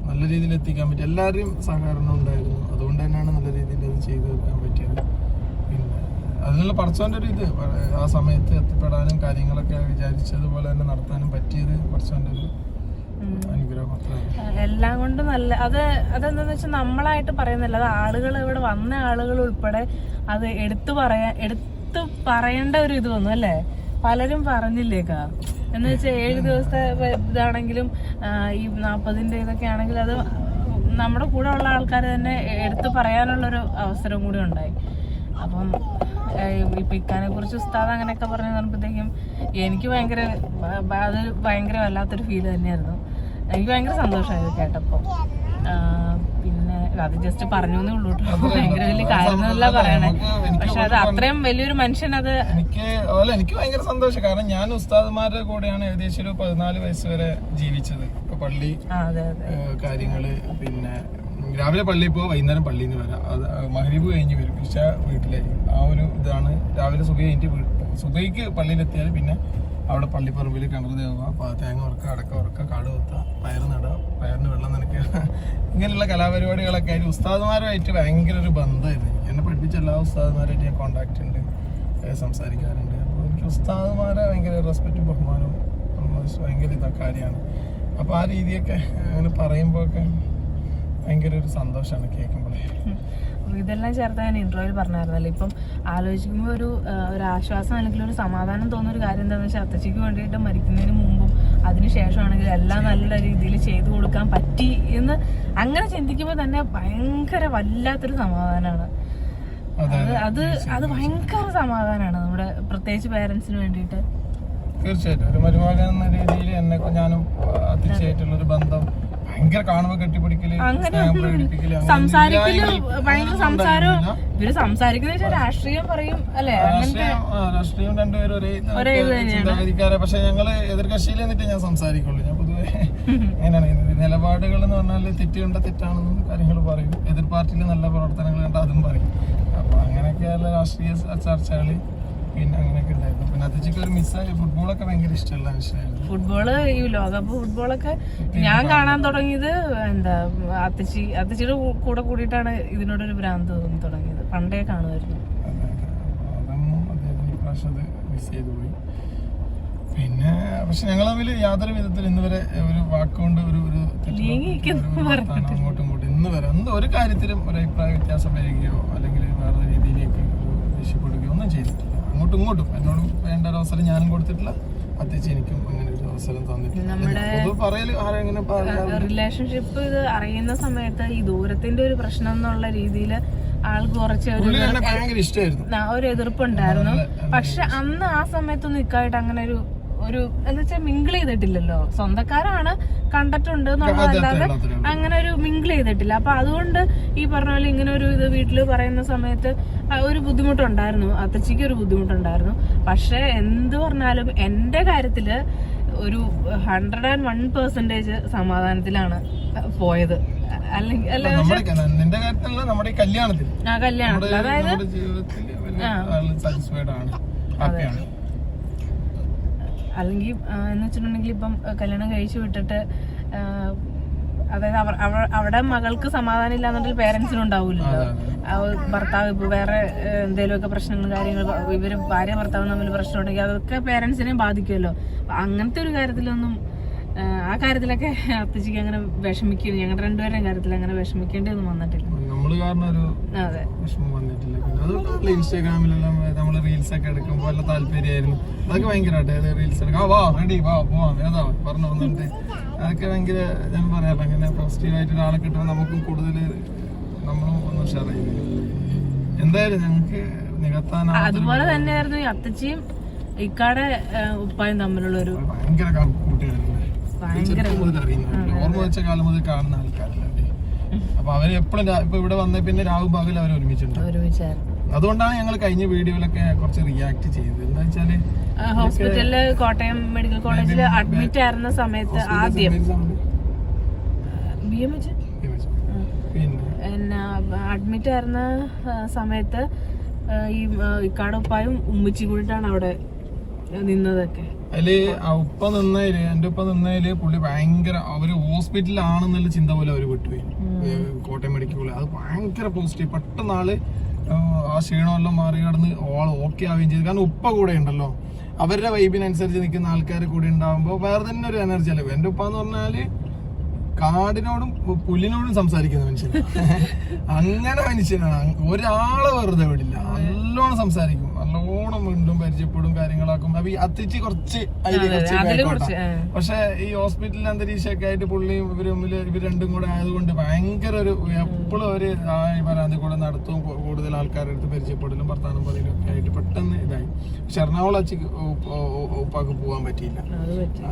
നല്ല രീതിയിൽ എത്തിക്കാൻ പറ്റി. എല്ലാവരുടെയും സഹകരണം ഉണ്ടായിരുന്നു. അതുകൊണ്ട് തന്നെയാണ് നല്ല രീതിയിൽ അത് ചെയ്തു വെക്കാൻ പറ്റിയത്. പിന്നെ അതിനുള്ള പടച്ചോൻ്റെ ഒരു ഇത് ആ സമയത്ത് എത്തിപ്പെടാനും കാര്യങ്ങളൊക്കെ വിചാരിച്ചതുപോലെ തന്നെ നടത്താനും പറ്റിയത് പടച്ചോൻ്റെ ഒരു അനുഗ്രഹം മാത്രമാണ്. എല്ലാം കൊണ്ടും നല്ല അതെന്താന്ന് വെച്ചാൽ നമ്മളായിട്ട് പറയുന്നില്ല, അത് ആളുകൾ ഇവിടെ വന്ന ആളുകൾ ഉൾപ്പെടെ അത് എടുത്തു പറയേണ്ട ഒരു ഇത് വന്നു അല്ലേ. പലരും പറഞ്ഞില്ലേക്കാ എന്ന് വെച്ചാൽ 7 ദിവസത്തെ ഇതാണെങ്കിലും ഈ 40ന്റെ ഇതൊക്കെ ആണെങ്കിലും അത് നമ്മുടെ കൂടെ ഉള്ള ആൾക്കാർ തന്നെ എടുത്തു പറയാനുള്ളൊരു അവസരം കൂടി ഉണ്ടായി. അപ്പം ഇപ്പൊ ഇക്കാനെ കുറിച്ച് ഉസ്താദ് അങ്ങനെയൊക്കെ പറഞ്ഞു തന്നപ്പോഴത്തേക്കും എനിക്ക് ഭയങ്കര വല്ലാത്തൊരു ഫീല് തന്നെയായിരുന്നു. എനിക്ക് ഭയങ്കര സന്തോഷമായത് കേട്ടപ്പോ. പിന്നെ അത് ജസ്റ്റ് പറഞ്ഞു എന്നേ ഉള്ളൂ കേട്ടോ, ഭയങ്കര വലിയ കാര്യമൊന്നുമല്ല പറയണേ. പക്ഷെ അത് അത്രയും വലിയൊരു മനുഷ്യൻ അത് എനിക്ക് ഭയങ്കര സന്തോഷം. കാരണം ഞാൻ ഉസ്താദ്മാരുടെ കൂടെയാണ് ഏകദേശം ഒരു 14 വയസ്സ് വരെ ജീവിച്ചത്. ഇപ്പൊ പള്ളി കാര്യങ്ങള്, പിന്നെ രാവിലെ പള്ളിയിൽ പോവാ, വൈകുന്നേരം പള്ളിയിൽ നിന്ന് വരാം. അത് മഗ്‌രിബ് കഴിഞ്ഞ് വരും, പക്ഷെ വീട്ടിലായിരിക്കും. ആ ഒരു ഇതാണ്. രാവിലെ സുബഹിക്ക് പള്ളിയിലെത്തിയാൽ പിന്നെ അവിടെ പള്ളിപ്പറമ്പിൽ കിണർ തേവുക, തേങ്ങ ഉറക്കുക, അടക്ക ഉറക്കുക, കാട് കുത്തുക, പയർ നടുക, പയറിന് വെള്ളം നനയ്ക്കുക, ഇങ്ങനെയുള്ള കലാപരിപാടികളൊക്കെ ആയിട്ട് ഉസ്താദ്മാരുമായിട്ട് ഭയങ്കര ഒരു ബന്ധമായിരുന്നു. എന്നെ പഠിപ്പിച്ച എല്ലാ ഉസ്താദ്മാരായിട്ട് ഞാൻ കോണ്ടാക്ട് ഉണ്ട്, സംസാരിക്കാറുണ്ട്. അപ്പോൾ എനിക്ക് ഉസ്താദ്മാരെ ഭയങ്കര റെസ്പെക്റ്റും ബഹുമാനവും ഭയങ്കര കാര്യമാണ്. അപ്പോൾ ആ രീതിയൊക്കെ അങ്ങനെ പറയുമ്പോഴൊക്കെ ഭയങ്കര ഒരു സന്തോഷമാണ് കേൾക്കുമ്പോഴേ. ഇതെല്ലാം ചേർത്ത് ഞാൻ ഇൻട്രോയിൽ പറഞ്ഞായിരുന്നല്ലോ. ഇപ്പം ആലോചിക്കുമ്പോൾ ഒരു ആശ്വാസം അല്ലെങ്കിൽ ഒരു സമാധാനം തോന്നുന്ന ഒരു കാര്യം എന്താണെന്ന് വെച്ചാൽ അത്തച്ചിക്ക് വേണ്ടിയിട്ട് മരിക്കുന്നതിന് മുമ്പും അതിനുശേഷമാണെങ്കിലും എല്ലാം നല്ല രീതിയിൽ ചെയ്തു കൊടുക്കാൻ പറ്റി എന്ന് അങ്ങനെ ചിന്തിക്കുമ്പോൾ തന്നെ ഭയങ്കര വല്ലാത്തൊരു സമാധാനമാണ്. അത് ഭയങ്കര സമാധാനമാണ് നമ്മുടെ പ്രത്യേകിച്ച് പേരൻസിന് വേണ്ടിയിട്ട്. തീർച്ചയായിട്ടും ഒരു മരുമകൻ എന്ന രീതിയിൽ എന്നെ ഞാനും അത്തിച്ചായിട്ടുള്ള ഒരു ബന്ധം ഭയങ്കര കാണുമ്പോ കെട്ടിപ്പിടിക്കല്, സംസാരിക്കല്, ഭയങ്കര സംസാരവും. ഇവര് സംസാരിക്കുന്ന രാഷ്ട്രീയം പറയും അല്ലെ, രാഷ്ട്രീയം രണ്ടുപേരും ഒരേ ചിന്താഗതിക്കാരെ. പക്ഷെ ഞങ്ങള് എതിർകക്ഷിയിൽ എന്നിട്ട് ഞാൻ സംസാരിക്കുള്ളൂ. ഞാൻ പൊതുവെ അങ്ങനെയാണ്. നിലപാടുകൾ എന്ന് പറഞ്ഞാല് തെറ്റ് കണ്ട തെറ്റാണെന്നും കാര്യങ്ങൾ പറയും, എതിർ പാർട്ടിയിൽ നല്ല പ്രവർത്തനങ്ങൾ കണ്ട അതും പറയും. അപ്പൊ അങ്ങനെയൊക്കെയുള്ള രാഷ്ട്രീയ ചർച്ചകള് പിന്നെ അങ്ങനെയൊക്കെ ഉണ്ടായിരുന്നു. പിന്നെ അത്തച്ചിക്ക് ഒരു മിസ്സായി ഫുട്ബോളൊക്കെ ഭയങ്കര ഇഷ്ടമുള്ള മനുഷ്യനായിരുന്നു. ഫുട്ബോള്, ഈ ലോകകപ്പ് ഫുട്ബോളൊക്കെ ഞാൻ കാണാൻ തുടങ്ങിയത് അത്തച്ചിയുടെ കൂടെ കൂടിയിട്ടാണ് ഇതിനോടൊരു ഭ്രാന്ത് തോന്നി തുടങ്ങിയത്. പണ്ടേ കാണുമായിരുന്നു. അതൊന്നും അദ്ദേഹത്തിന് ഇപ്രാവശ്യം അത് മിസ് ചെയ്തു പോയി. പിന്നെ പക്ഷെ ഞങ്ങൾ തമ്മിൽ യാതൊരു വിധത്തിൽ ഇന്ന് വരെ ഒരു വാക്കുകൊണ്ട് ഒരു അങ്ങോട്ടും ഇങ്ങോട്ടും ഇന്ന് വരെ ഒരു കാര്യത്തിലും ഒരു അഭിപ്രായ വ്യത്യാസം വരികയോ അല്ലെങ്കിൽ വേറെ രീതിയിലേക്ക് ദേഷ്യപ്പെടുകയോ ഒന്നും ചെയ്തിട്ടില്ല. അങ്ങോട്ടും ഇങ്ങോട്ടും എന്നോട് വേണ്ട ഒരു അവസരം ഞാനും കൊടുത്തിട്ടില്ല, പ്രത്യേകിച്ച് എനിക്കും അങ്ങനെ ഒരു അവസരം തന്നിട്ടില്ല. നമ്മുടെ റിലേഷൻഷിപ്പ് ഇത് അറിയുന്ന സമയത്ത് ഈ ദൂരത്തിന്റെ ഒരു പ്രശ്നം എന്നുള്ള രീതിയിൽ ആൾക്ക് കുറച്ച് ഒരു എതിർപ്പുണ്ടായിരുന്നു. പക്ഷെ അന്ന് ആ സമയത്തൊന്നും ഇക്കായിട്ട് അങ്ങനെ ഒരു എന്ന് വെച്ചാൽ മിങ്കിൾ ചെയ്തിട്ടില്ലല്ലോ. സ്വന്തക്കാരാണ്, കണ്ടിട്ടുണ്ട് എന്നുള്ളതല്ലാതെ അങ്ങനെ ഒരു മിങ്കിൾ ചെയ്തിട്ടില്ല. അപ്പൊ അതുകൊണ്ട് ഈ പറഞ്ഞ പോലെ ഇങ്ങനെ ഒരു ഇത് വീട്ടില് പറയുന്ന സമയത്ത് ഒരു ബുദ്ധിമുട്ടുണ്ടായിരുന്നു, അത്തച്ചിക്ക് ഒരു ബുദ്ധിമുട്ടുണ്ടായിരുന്നു. പക്ഷെ എന്ത് പറഞ്ഞാലും എന്റെ കാര്യത്തില് ഒരു 101% സമാധാനത്തിലാണ് പോയത്. അല്ലെങ്കിൽ കല്യാണത്തിൽ അതായത് അല്ലെങ്കിൽ എന്ന് വെച്ചിട്ടുണ്ടെങ്കിൽ ഇപ്പം കല്യാണം കഴിച്ചു വിട്ടിട്ട് അതായത് അവിടെ മകൾക്ക് സമാധാനം ഇല്ലാന്നുണ്ടെങ്കിൽ പേരൻസിനും ഉണ്ടാവൂലല്ലോ. ഭർത്താവ് ഇപ്പൊ വേറെ എന്തെങ്കിലുമൊക്കെ പ്രശ്നങ്ങളും കാര്യങ്ങൾ ഇവര് ഭാര്യ ഭർത്താവ് തമ്മിൽ പ്രശ്നം ഉണ്ടെങ്കിൽ അതൊക്കെ പേരൻസിനെ ബാധിക്കുമല്ലോ. അങ്ങനത്തെ ഒരു കാര്യത്തിലൊന്നും ആ കാര്യത്തിലൊക്കെ അത്തച്ചിക്ക് അങ്ങനെ വിഷമിക്കുന്നു. ഞങ്ങളുടെ രണ്ടുപേരുടെയും കാര്യത്തിൽ അങ്ങനെ വിഷമിക്കേണ്ടി ഒന്നും വന്നിട്ടില്ല. അതെ, ഇൻസ്റ്റാഗ്രാമിലെല്ലാം നമ്മള് റീൽസ് ഒക്കെ എടുക്കുമ്പോൾ നല്ല താല്പര്യമായിരുന്നു. അതൊക്കെ ഭയങ്കരമായിട്ട് റീൽസ് എടുക്കാം, വാ റെഡി വാ പോവാം ഏതാ പറഞ്ഞു വന്നിട്ട് അതൊക്കെ ഭയങ്കര ഞാൻ പറയാറില്ല. അങ്ങനെ പോസിറ്റീവായിട്ട് ഒരാളെ കിട്ടുമ്പോൾ നമുക്കും കൂടുതൽ നമ്മളും ഒന്ന് ഉഷാറായി. എന്തായാലും ഞങ്ങൾക്ക് നികത്താൻ അതുപോലെ തന്നെയായിരുന്നു ഈ അത്തച്ചിയും ഇക്കാടെ ഉപ്പായും തമ്മിലുള്ള ഒരു ഭയങ്കര കൂട്ടുകാരല്ലേ, ഓർമ്മ വെച്ച കാലം മുതൽ കാണുന്ന ആൾക്കാരല്ലേ. അപ്പൊ അവര് എപ്പോഴും ഇപ്പൊ ഇവിടെ വന്ന പിന്നെ രാവും പകലും അവർ ഒരുമിച്ചുണ്ട്. അതുകൊണ്ടാണ് ഞങ്ങൾ കഴിഞ്ഞ വീഡിയോയിലൊക്കെ കുറച്ച് റിയാക്ട് ചെയ്തത്. എന്താ വെച്ചാല് ഹോസ്പിറ്റലില് കോട്ടയം മെഡിക്കൽ കോളേജിൽ അഡ്മിറ്റ് ആയിരുന്ന സമയത്ത് ആദ്യം BMH പിന്നെ അഡ്മിറ്റ് ആയിരുന്ന സമയത്ത് ഈ ഇക്കാടെ ഉപ്പായും ഉമ്മച്ചി കൂടിയിട്ടാണ് അവിടെ നിന്നതൊക്കെ. അതില് എന്റെ ഉപ്പ നിന്നതില് പുള്ളി ഭയങ്കര അവര് ഹോസ്പിറ്റലാണെന്നുള്ള ചിന്ത പോലെ അവര് വിട്ടുപോയി. കോട്ടയം മെഡിക്കൽ അത് ഭയങ്കര പോസിറ്റീവ്. പെട്ടെന്ന് ആള് ആ ക്ഷീണമെല്ലാം മാറി കടന്ന് ഓക്കെ ആവുകയും ചെയ്തു. കാരണം ഉപ്പ കൂടെ ഉണ്ടല്ലോ, അവരുടെ വൈബിനനുസരിച്ച് നിൽക്കുന്ന ആൾക്കാർ കൂടെ ഉണ്ടാവുമ്പോ വേറെ തന്നെ ഒരു എനർജി അല്ലേ. എന്റെ ഉപ്പ എന്ന് പറഞ്ഞാല് കാടിനോടും പുല്ലിനോടും സംസാരിക്കുന്ന മനുഷ്യനാണ്. അങ്ങനെ മനുഷ്യനാണ്. ഒരാളെ വെറുതെ വിടില്ല. നല്ലോണം സംസാരിക്കും, നല്ലോണം വീണ്ടും പരിചയപ്പെടും, കാര്യങ്ങളാക്കും. അപ്പൊ ഈ അത്തിച്ച് കുറച്ച് പക്ഷെ ഈ ഹോസ്പിറ്റലിൽ അന്തരീക്ഷമൊക്കെ ആയിട്ട് പുള്ളിയും ഇവർ രണ്ടും കൂടെ ആയതുകൊണ്ട് ഭയങ്കര ഒരു എപ്പോഴും ഒരു പരാതി കൂടെ നടത്തും, കൂടുതൽ ആൾക്കാരുടെ അടുത്ത് പരിചയപ്പെടലും വർത്താനം പറയലും ഒക്കെ ആയിട്ട് പെട്ടെന്ന് ഇതായി. പക്ഷെ എറണാകുളം അച്ഛക്ക് ഉപ്പാക്ക് പോകാൻ പറ്റിയില്ല,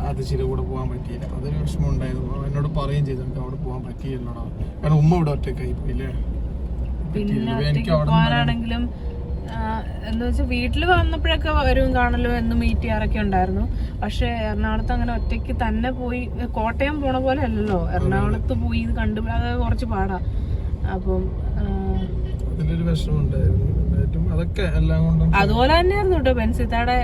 അത്തിച്ചിയുടെ കൂടെ പോകാൻ പറ്റിയില്ല. അതൊരു വിഷമം ഉണ്ടായിരുന്നു. എന്നോട് പറയുകയും ചെയ്തു എനിക്ക് അവിടെ പോകാൻ പറ്റിയില്ലോടാ, കാരണം ഉമ്മ ഇവിടെ ഒറ്റക്കായി പോയില്ലേ. എനിക്ക് പോകാനാണെങ്കിലും എന്താ വെച്ചാൽ വീട്ടിൽ വന്നപ്പോഴൊക്കെ വരും കാണലും എന്നും മീറ്റ് ചെയ്യാറൊക്കെ ഉണ്ടായിരുന്നു. പക്ഷെ എറണാകുളത്ത് അങ്ങനെ ഒറ്റയ്ക്ക് തന്നെ പോയി, കോട്ടയം പോണ പോലെ അല്ലല്ലോ, എറണാകുളത്ത് പോയി ഇത് കണ്ടു അത് കുറച്ച് പാടാ. അപ്പം അതിലൊരു വിഷമം ഉണ്ടായിരുന്നു. അതൊക്കെ എല്ലാം കൊണ്ടും അതുപോലെ തന്നെയായിരുന്നു കേട്ടോ ബെൻസിത്താടെ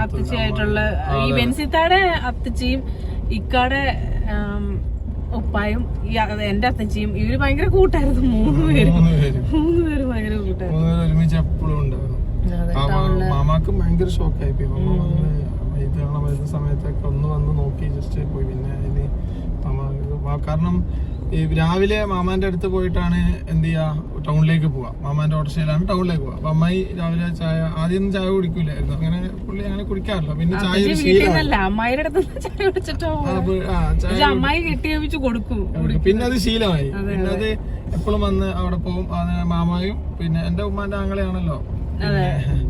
അത്തച്ചിയായിട്ടുള്ള ഈ ബെൻസിത്താടെ അത്തച്ചിയും ഇക്കാടെ ഉപ്പായും എന്റെ അത്തച്ചിയും ഇവര് ഭയങ്കര കൂട്ടായിരുന്നു. മൂന്ന് പേര് ഭയങ്കര കൂട്ടായിരുന്നു. മാമാക്ക് ഭയങ്കര ഷോക്കായി പോയി. ഇത് കാണാൻ വരുന്ന സമയത്തൊക്കെ ഒന്ന് വന്ന് നോക്കി ജസ്റ്റ് പോയി. പിന്നെ കാരണം ഈ രാവിലെ മാമാന്റെ അടുത്ത് പോയിട്ടാണ് എന്ത് ചെയ്യാ ടൗണിലേക്ക് പോവാ. മാമാന്റെ ഓട്ടോറിക്ഷയിലാണ് ടൗണിലേക്ക് പോവാ. അപ്പൊ അമ്മായി രാവിലെ ആദ്യം ചായ കുടിക്കൂലായിരുന്നു, അങ്ങനെ പുള്ളി അങ്ങനെ കുടിക്കാറില്ല. പിന്നെ ചായ പിന്നെ അത് ശീലമായി. പിന്നെ അത് എപ്പോഴും വന്ന് അവിടെ പോകും. മാമായും പിന്നെ എന്റെ ഉമ്മാന്റെ ആങ്ങളെയാണല്ലോ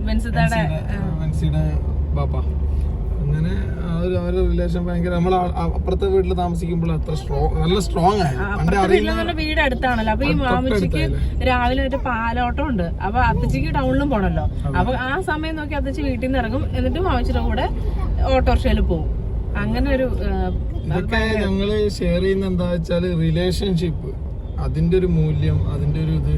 മെൻസിയുടെ ബാപ്പ. അങ്ങനെ അവരുടെ റിലേഷൻ ഭയങ്കര. നമ്മൾ അപ്പുറത്തെ വീട്ടിൽ താമസിക്കുമ്പോൾ അത്ര നല്ല സ്ട്രോങ് ആയി. വീട് അടുത്താണല്ലോ. അപ്പൊ ഈ മാമച്ചിക്ക് രാവിലെ ഒരു പാലോട്ടം ഉണ്ട്. അപ്പൊ അത്തച്ചിക്ക് ടൗണിലും പോണല്ലോ. അപ്പൊ ആ സമയം നോക്കി അത്തച്ചി വീട്ടിൽ നിന്ന് ഇറങ്ങും, എന്നിട്ട് മാമച്ചിയുടെ കൂടെ ഓട്ടോറിക്ഷയിൽ പോകും. അങ്ങനെ ഒരു ഇതൊക്കെ ഞങ്ങള് ഷെയർ ചെയ്യുന്ന എന്താ വെച്ചാല് റിലേഷൻഷിപ്പ്, അതിന്റെ ഒരു മൂല്യം, അതിന്റെ ഒരു ഇത്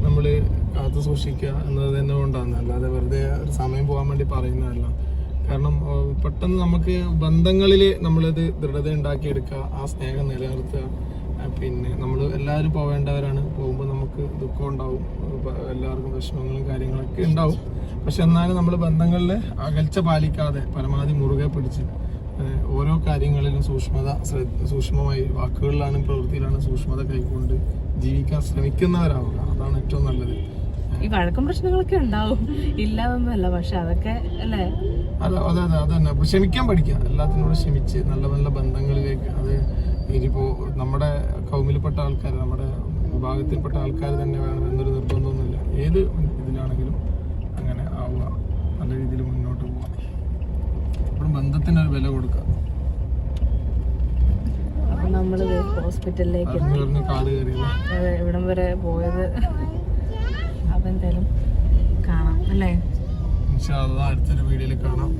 നമ്മള് കാത്തു സൂക്ഷിക്കുക എന്നത് തന്നെ കൊണ്ടാണ്. അല്ലാതെ വെറുതെ ഒരു സമയം പോകാൻ വേണ്ടി പറയുന്നതല്ല. കാരണം പെട്ടെന്ന് നമുക്ക് ബന്ധങ്ങളിൽ നമ്മളത് ദൃഢത ഉണ്ടാക്കിയെടുക്കുക, ആ സ്നേഹം നിലനിർത്തുക. പിന്നെ നമ്മൾ എല്ലാവരും പോവേണ്ടവരാണ്. പോകുമ്പോൾ നമുക്ക് ദുഃഖം ഉണ്ടാവും, എല്ലാവർക്കും വിഷമങ്ങളും കാര്യങ്ങളൊക്കെ ഉണ്ടാവും. പക്ഷെ എന്നാലും നമ്മൾ ബന്ധങ്ങളിൽ അകൽച്ച പാലിക്കാതെ പരമാവധി മുറുകെ പിടിച്ച് ഓരോ കാര്യങ്ങളിലും സൂക്ഷ്മമായി വാക്കുകളിലാണ് പ്രവൃത്തിയിലാണ് സൂക്ഷ്മത കൈക്കൊണ്ട് ജീവിക്കാൻ ശ്രമിക്കുന്നവരാവുക. അതാണ് ഏറ്റവും നല്ലത്. ഈ വഴക്കും പ്രശ്നങ്ങളൊക്കെ ഉണ്ടാവും, ഇല്ലാതൊന്നുമല്ല. പക്ഷെ അതൊക്കെ അല്ലേ അതന്നെ ക്ഷമിക്കാൻ പഠിക്കുക. എല്ലാത്തിനോടും ക്ഷമിച്ച് നല്ല നല്ല ബന്ധങ്ങളിലേക്ക്. അത് ഇനിയിപ്പോ നമ്മുടെ കൗമിൽപ്പെട്ട ആൾക്കാർ, നമ്മുടെ വിഭാഗത്തിൽപ്പെട്ട ആൾക്കാർ തന്നെ വേണം എന്നൊരു നിർബന്ധമൊന്നുമില്ല. ഏത് ഇതിലാണെങ്കിലും അങ്ങനെ ആവുക, നല്ല രീതിയിൽ മുന്നോട്ട് പോവുക, എപ്പോഴും ബന്ധത്തിനൊരു വില കൊടുക്കുക. നമ്മള് ഹോസ്പിറ്റലിലേക്ക് കാട് കയറിയില്ല, ഇവിടം വരെ പോയത്. അപ്പൊ എന്തായാലും കാണാം അല്ലേ. അടുത്തൊരു വീഡിയോയിൽ കാണാം.